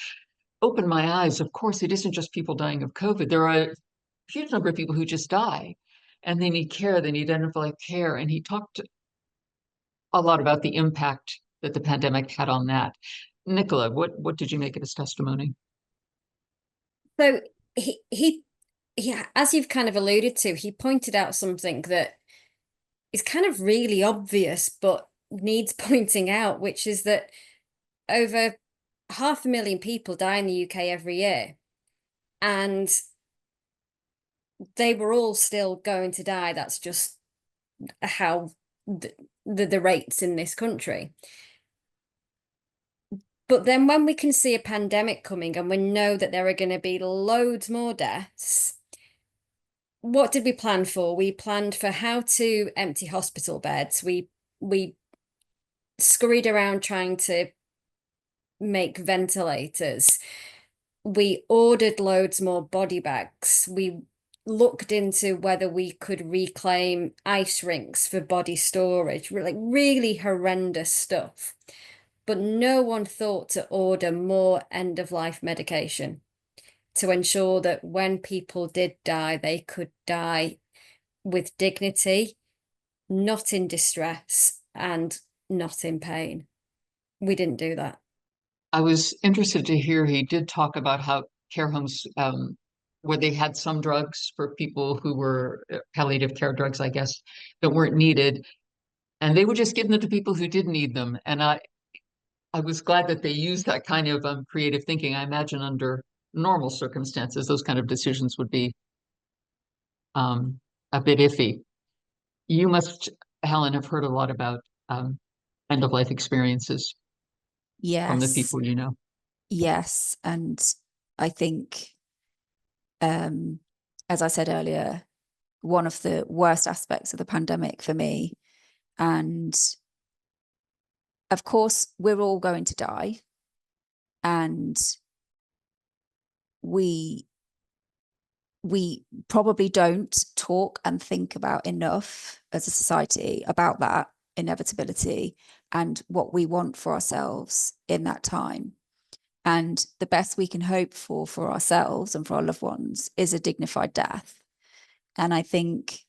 opened my eyes. Of course, it isn't just people dying of COVID. There are a huge number of people who just die and they need care. They need end of life care. And he talked a lot about the impact that the pandemic had on that. Nicola, what did you make of his testimony? So he, as you've kind of alluded to, he pointed out something that is kind of really obvious, but needs pointing out, which is that over 500,000 people die in the UK every year. And they were all still going to die. That's just how the rates in this country. But then when we can see a pandemic coming and we know that there are going to be loads more deaths, what did we plan for? We planned for how to empty hospital beds. We scurried around trying to make ventilators. We ordered loads more body bags. We looked into whether we could reclaim ice rinks for body storage, like really horrendous stuff. But no one thought to order more end-of-life medication to ensure that when people did die, they could die with dignity, not in distress, and not in pain. We didn't do that. I was interested to hear he did talk about how care homes, where they had some drugs for people who were palliative care drugs, I guess, that weren't needed, and they would just give them to people who did need them. And I was glad that they used that kind of creative thinking. I imagine under normal circumstances, those kind of decisions would be a bit iffy. You must, Helen, have heard a lot about end-of-life experiences from the people you know. Yes. And I think, as I said earlier, one of the worst aspects of the pandemic for me, and of course, we're all going to die, and we probably don't talk and think about enough as a society about that inevitability and what we want for ourselves in that time. And the best we can hope for ourselves and for our loved ones is a dignified death. And I think,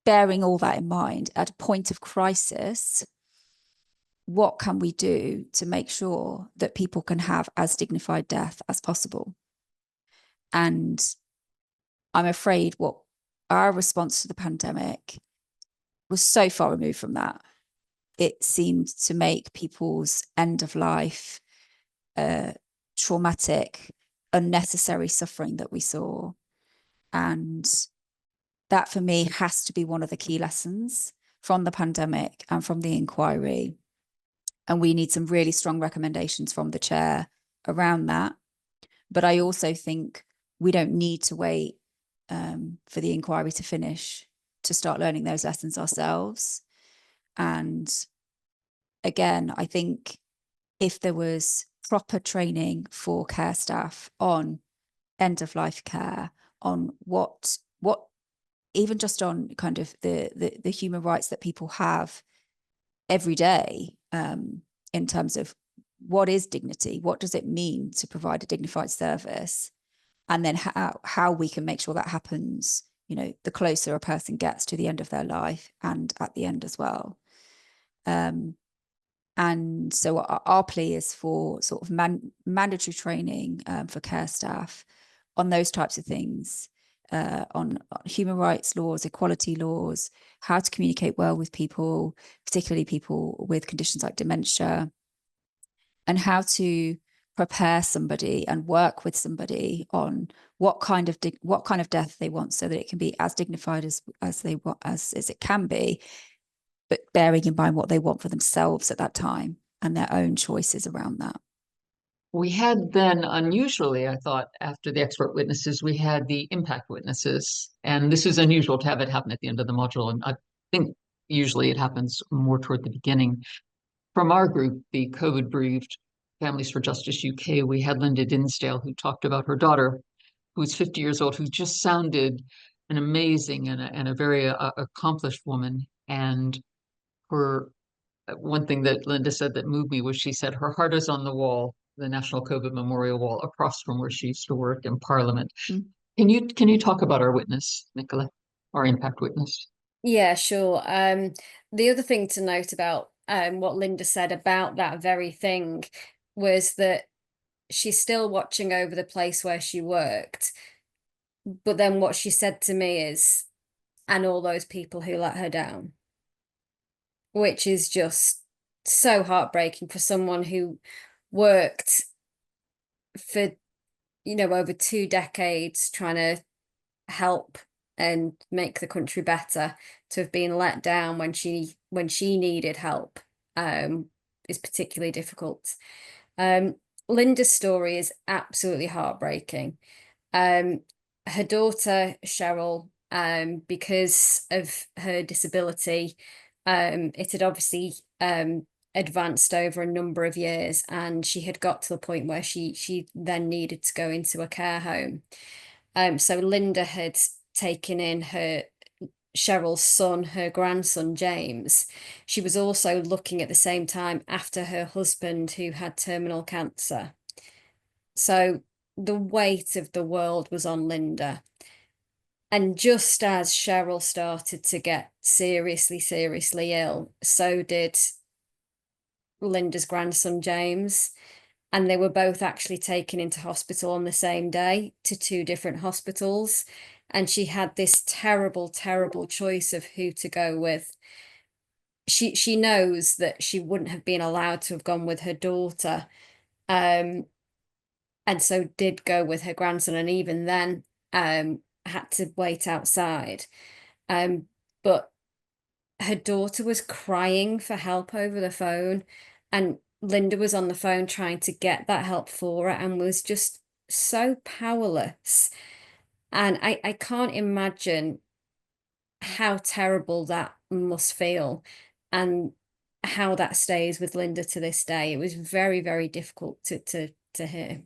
bearing all that in mind, at a point of crisis, what can we do to make sure that people can have as dignified death as possible? And I'm afraid what our response to the pandemic was so far removed from that. It seemed to make people's end of life traumatic, unnecessary suffering that we saw. And that for me has to be one of the key lessons from the pandemic and from the inquiry. And we need some really strong recommendations from the chair around that. But I also think we don't need to wait for the inquiry to finish to start learning those lessons ourselves. And again, I think if there was proper training for care staff on end-of-life care, on what even just on kind of the human rights that people have every day, in terms of what is dignity, what does it mean to provide a dignified service, and then how we can make sure that happens, the closer a person gets to the end of their life and at the end as well. And so our plea is for sort of mandatory training for care staff on those types of things, on human rights laws, equality laws, how to communicate well with people, particularly people with conditions like dementia, and how to prepare somebody and work with somebody on what kind of death they want, so that it can be as dignified as they want, as it can be, but bearing in mind what they want for themselves at that time and their own choices around that. We had then, unusually, I thought, after the expert witnesses, we had the impact witnesses. And this is unusual to have it happen at the end of the module. And I think usually it happens more toward the beginning. From our group, the COVID bereaved Families for Justice UK, we had Linda Dinsdale, who talked about her daughter, who's 50 years old, who just sounded an amazing and a very accomplished woman. And her one thing that Linda said that moved me was, she said her heart is on the wall, the National COVID Memorial Wall, across from where she used to work in Parliament. Mm. Can you talk about our witness, Nicola, our impact witness? Yeah, sure. The other thing to note about what Linda said about that very thing was that she's still watching over the place where she worked. But then what she said to me is, and all those people who let her down, which is just so heartbreaking for someone who worked for, over 2 decades trying to help and make the country better, to have been let down when she needed help is particularly difficult. Linda's story is absolutely heartbreaking. Her daughter Cheryl, because of her disability, it had obviously advanced over a number of years, and she had got to the point where she then needed to go into a care home. So Linda had taken in Cheryl's son, her grandson, James. She was also looking at the same time after her husband, who had terminal cancer. So the weight of the world was on Linda. And just as Cheryl started to get seriously ill, so did Linda's grandson, James. And they were both actually taken into hospital on the same day, to 2 different hospitals. And she had this terrible choice of who to go with. She knows that she wouldn't have been allowed to have gone with her daughter, and so did go with her grandson, and even then had to wait outside. But her daughter was crying for help over the phone, and Linda was on the phone trying to get that help for her, and was just so powerless. And I can't imagine how terrible that must feel, and how that stays with Linda to this day. It was very difficult to hear.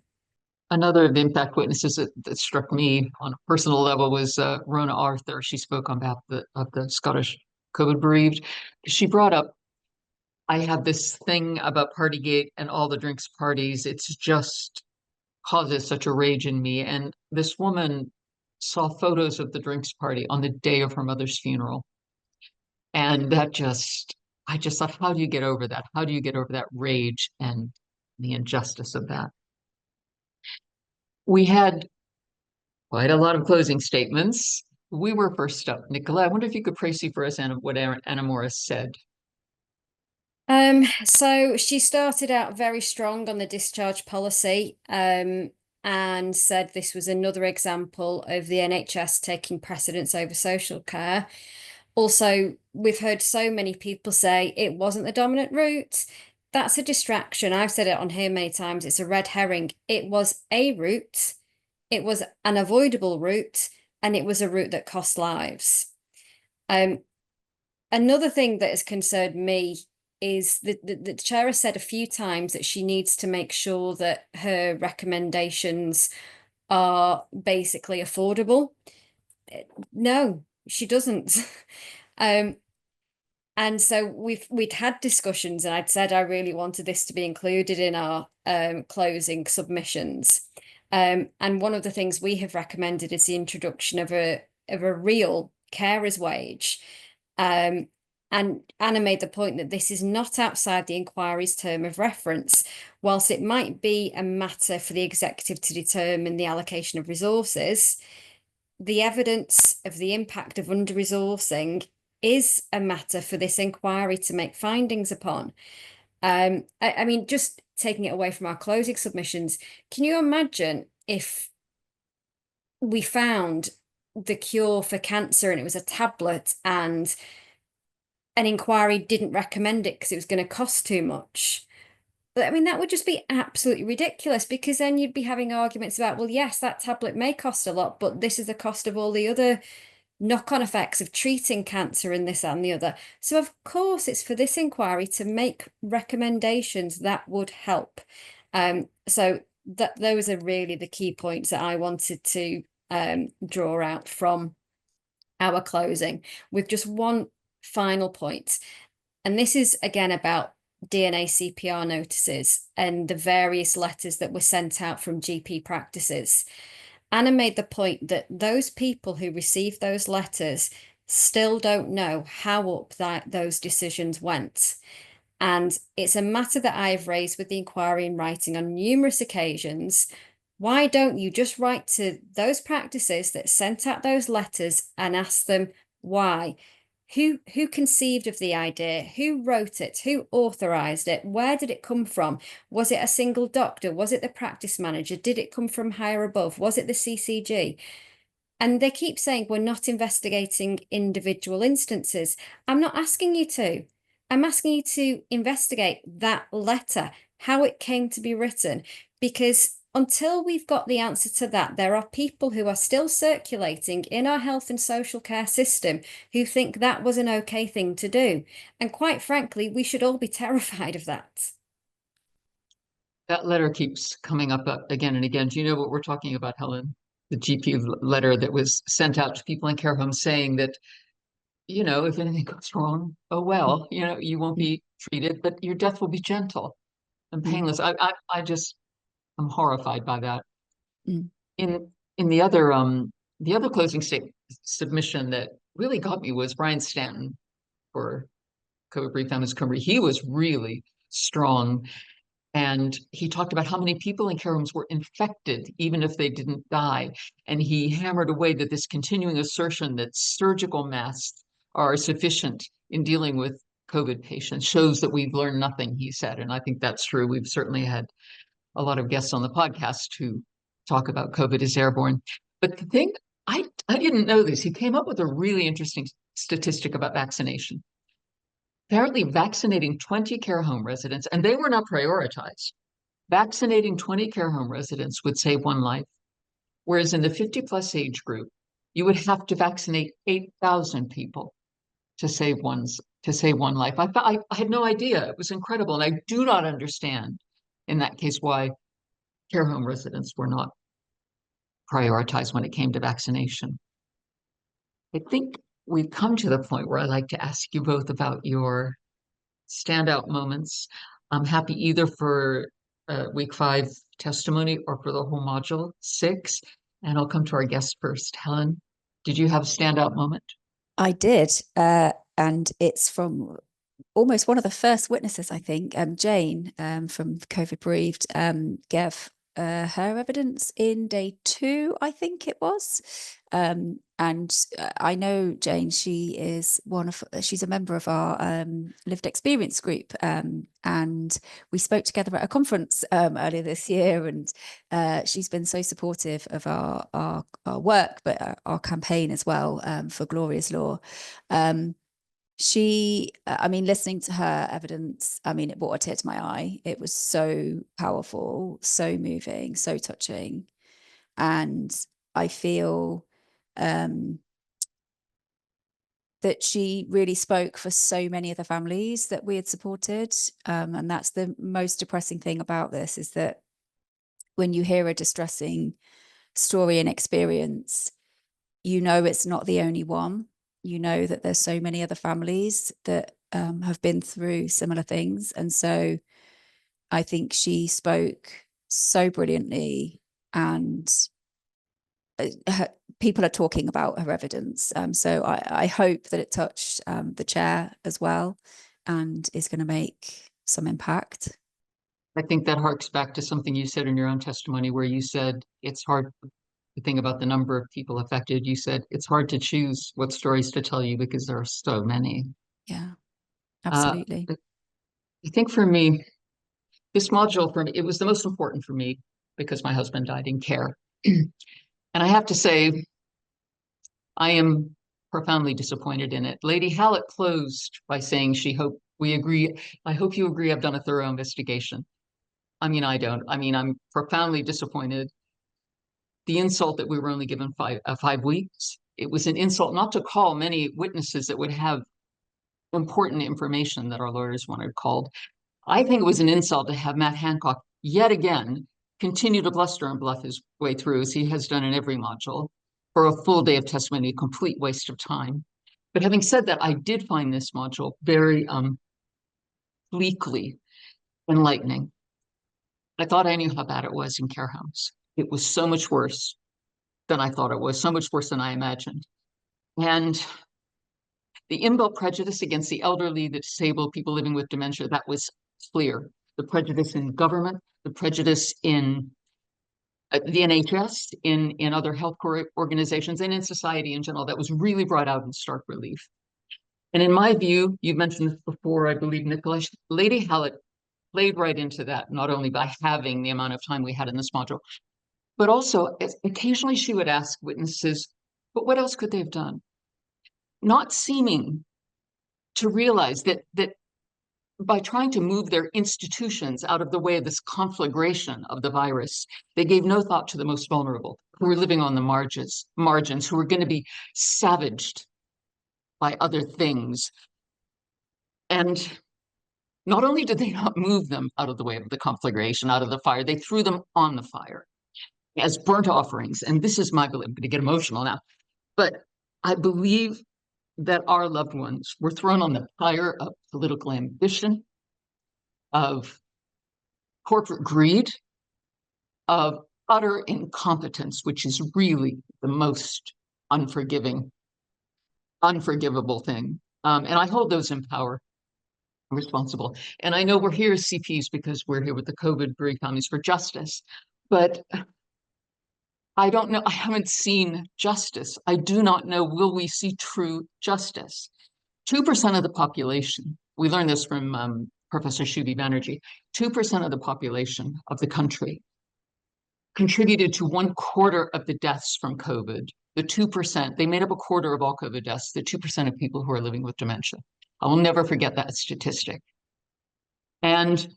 Another of the impact witnesses that struck me on a personal level was Rona Arthur. She spoke on behalf of the Scottish COVID bereaved. She brought up, I have this thing about Partygate and all the drinks parties. It's just causes such a rage in me. And this woman saw photos of the drinks party on the day of her mother's funeral. And I just thought, how do you get over that? How do you get over that rage and the injustice of that? We had quite a lot of closing statements. We were first up. Nicola, I wonder if you could précis for us what Anna Morris said. So she started out very strong on the discharge policy, and said this was another example of the NHS taking precedence over social care. Also, we've heard so many people say it wasn't the dominant route. That's a distraction. I've said it on here many times. It's a red herring. It was a route. It was an avoidable route, and it was a route that cost lives. Another thing that has concerned me is that the chair has said a few times that she needs to make sure that her recommendations are basically affordable. No, she doesn't. And so we'd had discussions, and I'd said I really wanted this to be included in our closing submissions. And one of the things we have recommended is the introduction of a real carer's wage. And Anna made the point that this is not outside the inquiry's term of reference. Whilst it might be a matter for the executive to determine the allocation of resources, the evidence of the impact of under-resourcing is a matter for this inquiry to make findings upon. I mean, just taking it away from our closing submissions, can you imagine if we found the cure for cancer and it was a tablet and an inquiry didn't recommend it because it was going to cost too much? But I mean, that would just be absolutely ridiculous, because then you'd be having arguments about, well, yes, that tablet may cost a lot, but this is the cost of all the other knock-on effects of treating cancer and this and the other. So of course it's for this inquiry to make recommendations that would help. So those are really the key points that I wanted to draw out from our closing, with just one final point. And this is again about DNA CPR notices and the various letters that were sent out from GP practices. Anna made the point that those people who received those letters still don't know how up those decisions went. And it's a matter that I've raised with the inquiry in writing on numerous occasions. Why don't you just write to those practices that sent out those letters and ask them why? Who conceived of the idea? Who wrote it? Who authorized it? Where did it come from? Was it a single doctor? Was it the practice manager? Did it come from higher above? Was it the CCG? And they keep saying we're not investigating individual instances. I'm not asking you to. I'm asking you to investigate that letter, how it came to be written, because until we've got the answer to that, there are people who are still circulating in our health and social care system who think that was an okay thing to do. And quite frankly, we should all be terrified of that. That letter keeps coming up again and again. Do you know what we're talking about, Helen? The GP letter that was sent out to people in care homes saying that, you know, if anything goes wrong, oh well, you know, you won't be treated, but your death will be gentle and painless. I'm horrified by that. Mm. In the other closing submission that really got me was Brian Stanton for COVID Brief Families Recovery. He was really strong, and he talked about how many people in care homes were infected, even if they didn't die. And he hammered away that this continuing assertion that surgical masks are sufficient in dealing with COVID patients shows that we've learned nothing, he said. And I think that's true. We've certainly had a lot of guests on the podcast who talk about COVID is airborne. But the thing, I didn't know this. He came up with a really interesting statistic about vaccination. Apparently vaccinating 20 care home residents, and they were not prioritized, vaccinating 20 care home residents would save one life. Whereas in the 50+ age group, you would have to vaccinate 8,000 people to save one life. I had no idea. It was incredible. And I do not understand in that case why care home residents were not prioritized when it came to vaccination. I think we've come to the point where I'd like to ask you both about your standout moments. I'm happy either for week 5 testimony or for the whole module 6. And I'll come to our guest first. Helen, did you have a standout moment? I did. And it's from almost one of the first witnesses, I think, Jane from COVID Bereaved, gave her evidence in day 2, I think it was. And I know Jane, she's a member of our lived experience group. And we spoke together at a conference earlier this year, and she's been so supportive of our work, but our campaign as well for Gloria's Law. Listening to her evidence, it brought a tear to my eye. It was so powerful, so moving, so touching. And I feel that she really spoke for so many of the families that we had supported. And that's the most depressing thing about this, is that when you hear a distressing story and experience, you know it's not the only one. You know that there's so many other families that have been through similar things. And so I think she spoke so brilliantly, and people are talking about her evidence. So I hope that it touched the chair as well and is going to make some impact. I think that harks back to something you said in your own testimony, where you said it's hard the thing about the number of people affected. You said it's hard to choose what stories to tell you because there are so many. Yeah, Uh, absolutely. I think for me, this module for me, it was the most important for me because my husband died in care. And I have to say, I am profoundly disappointed in it. Lady Hallett closed by saying she hoped we agree. I hope you agree I've done a thorough investigation. I mean, I don't. I mean, I'm profoundly disappointed. The insult that we were only given 5 weeks, it was an insult not to call many witnesses that would have important information that our lawyers wanted called. I think it was an insult to have Matt Hancock yet again continue to bluster and bluff his way through, as he has done in every module, for a full day of testimony, a complete waste of time. But having said that, I did find this module very bleakly enlightening. I thought I knew how bad it was in care homes. It was so much worse than I thought it was, so much worse than I imagined. And the inbuilt prejudice against the elderly, the disabled, people living with dementia, that was clear. The prejudice in government, the prejudice in the NHS, in other health organizations, and in society in general, that was really brought out in stark relief. And in my view, you've mentioned this before, I believe, Nicola, Lady Hallett played right into that, not only by having the amount of time we had in this module, but also occasionally she would ask witnesses, but what else could they have done? Not seeming to realize that by trying to move their institutions out of the way of this conflagration of the virus, they gave no thought to the most vulnerable, who were living on the margins, who were going to be savaged by other things. And not only did they not move them out of the way of the conflagration, out of the fire, they threw them on the fire as burnt offerings. And this is my belief. I'm going to get emotional now, but I believe that our loved ones were thrown on the fire of political ambition, of corporate greed, of utter incompetence, which is really the most unforgivable thing. And I hold those in power responsible. And I know we're here as CPs because we're here with the COVID bereaved families for justice, but I don't know, I haven't seen justice. I do not know, will we see true justice? 2% of the population, we learned this from Professor Shubhi Banerjee, 2% of the population of the country contributed to 1/4 of the deaths from COVID. The 2%, they made up 1/4 of all COVID deaths, the 2% of people who are living with dementia. I will never forget that statistic. And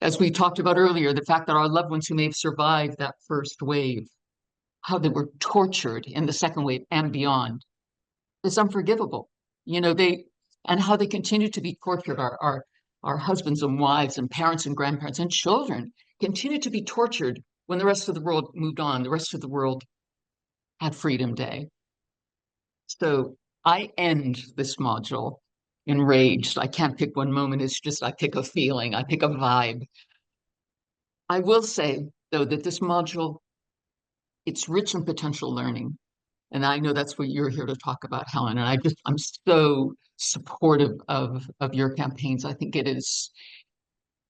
as we talked about earlier, the fact that our loved ones who may have survived that first wave, how they were tortured in the second wave and beyond, is unforgivable. You know, and how they continue to be tortured. Our husbands and wives and parents and grandparents and children continue to be tortured when the rest of the world moved on. The rest of the world had Freedom Day. So I end this module enraged. I can't pick one moment. It's just, I pick a feeling, I pick a vibe. I will say, though, that this module, it's rich in potential learning. And I know that's what you're here to talk about, Helen. And I'm so supportive of your campaigns. I think it is,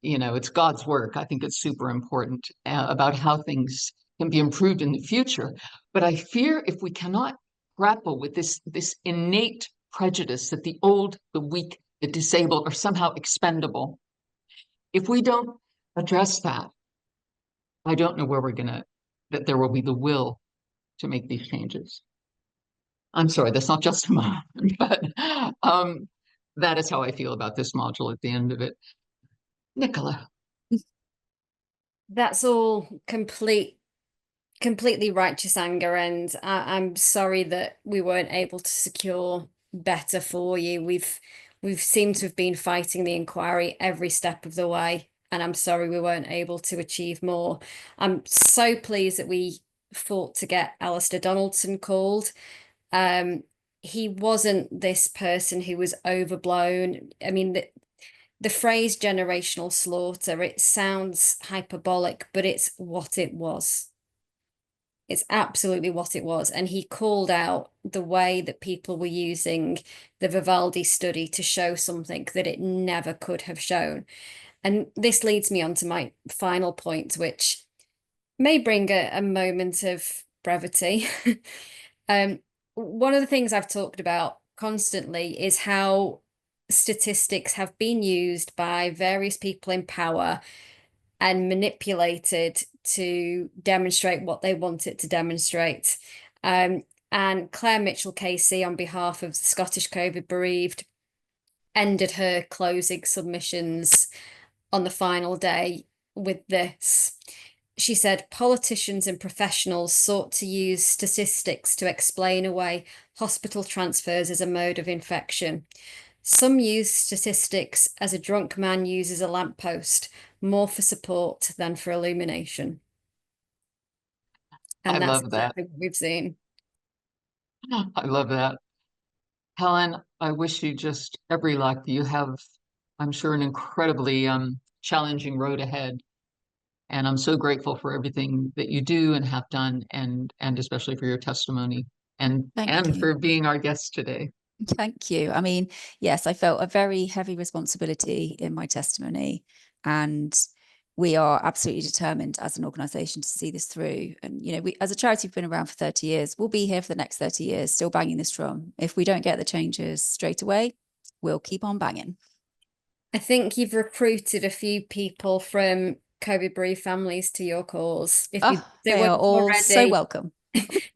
you know, it's God's work. I think it's super important about how things can be improved in the future. But I fear if we cannot grapple with this innate prejudice that the old, the weak, the disabled are somehow expendable, if we don't address that, I don't know where that there will be the will to make these changes. I'm sorry, that's not just mine, but that is how I feel about this module at the end of it. Nicola. That's all completely righteous anger, and I'm sorry that we weren't able to secure better for you. We've seemed to have been fighting the inquiry every step of the way, and I'm sorry we weren't able to achieve more. I'm so pleased that we fought to get Alistair Donaldson called. He wasn't this person who was overblown. I mean, the phrase generational slaughter, it sounds hyperbolic, but it's what it was. It's absolutely what it was. And he called out the way that people were using the Vivaldi study to show something that it never could have shown. And this leads me on to my final point, which may bring a moment of brevity. One of the things I've talked about constantly is how statistics have been used by various people in power and manipulated to demonstrate what they want it to demonstrate. And Claire Mitchell-Casey, on behalf of the Scottish COVID bereaved, ended her closing submissions on the final day with this. She said, politicians and professionals sought to use statistics to explain away hospital transfers as a mode of infection. Some use statistics as a drunk man uses a lamppost, more for support than for illumination. And I that's love that. exactly what we've seen. I love that. Helen, I wish you just every luck. You have, I'm sure, an incredibly challenging road ahead. And I'm so grateful for everything that you do and have done, and especially for your testimony and Thank you. for being our guest today. Thank you. I mean, yes, I felt a very heavy responsibility in my testimony, and we are absolutely determined as an organisation to see this through. And, you know, we as a charity, we've been around for 30 years. We'll be here for the next 30 years, still banging this drum. If we don't get the changes straight away, we'll keep on banging. I think you've recruited a few people from COVID bereaved families to your cause. If they are all so welcome.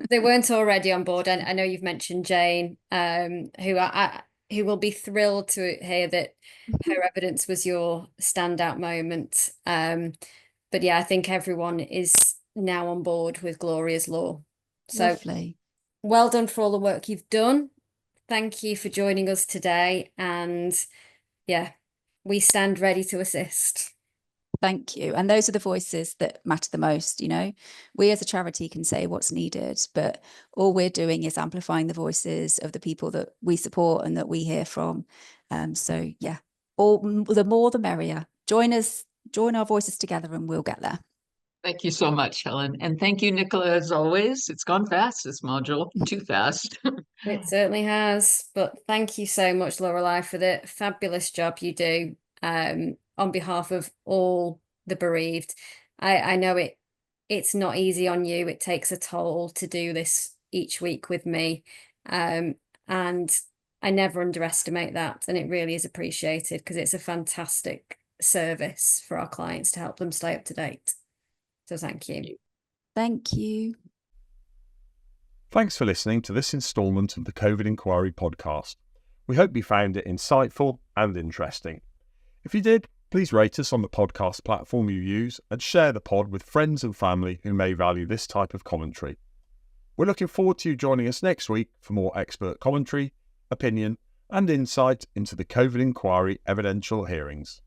They weren't already on board, and I know you've mentioned Jane, who will be thrilled to hear that her evidence was your standout moment. But yeah, I think everyone is now on board with Gloria's law. So Lovely. Well done for all the work you've done. Thank you for joining us today, and yeah, we stand ready to assist. Thank you. And those are the voices that matter the most. You know, we as a charity can say what's needed, but all we're doing is amplifying the voices of the people that we support and that we hear from. So yeah, the more the merrier. Join our voices together and we'll get there. Thank you so much, Helen. And thank you, Nicola, as always. It's gone fast, this module, too fast. It certainly has. But thank you so much, Lorelei, for the fabulous job you do on behalf of all the bereaved. I know it's not easy on you. It takes a toll to do this each week with me. And I never underestimate that. And it really is appreciated because it's a fantastic service for our clients to help them stay up to date. So thank you. Thank you. Thanks for listening to this instalment of the COVID Inquiry podcast. We hope you found it insightful and interesting. If you did, please rate us on the podcast platform you use and share the pod with friends and family who may value this type of commentary. We're looking forward to you joining us next week for more expert commentary, opinion, and insight into the COVID Inquiry evidential hearings.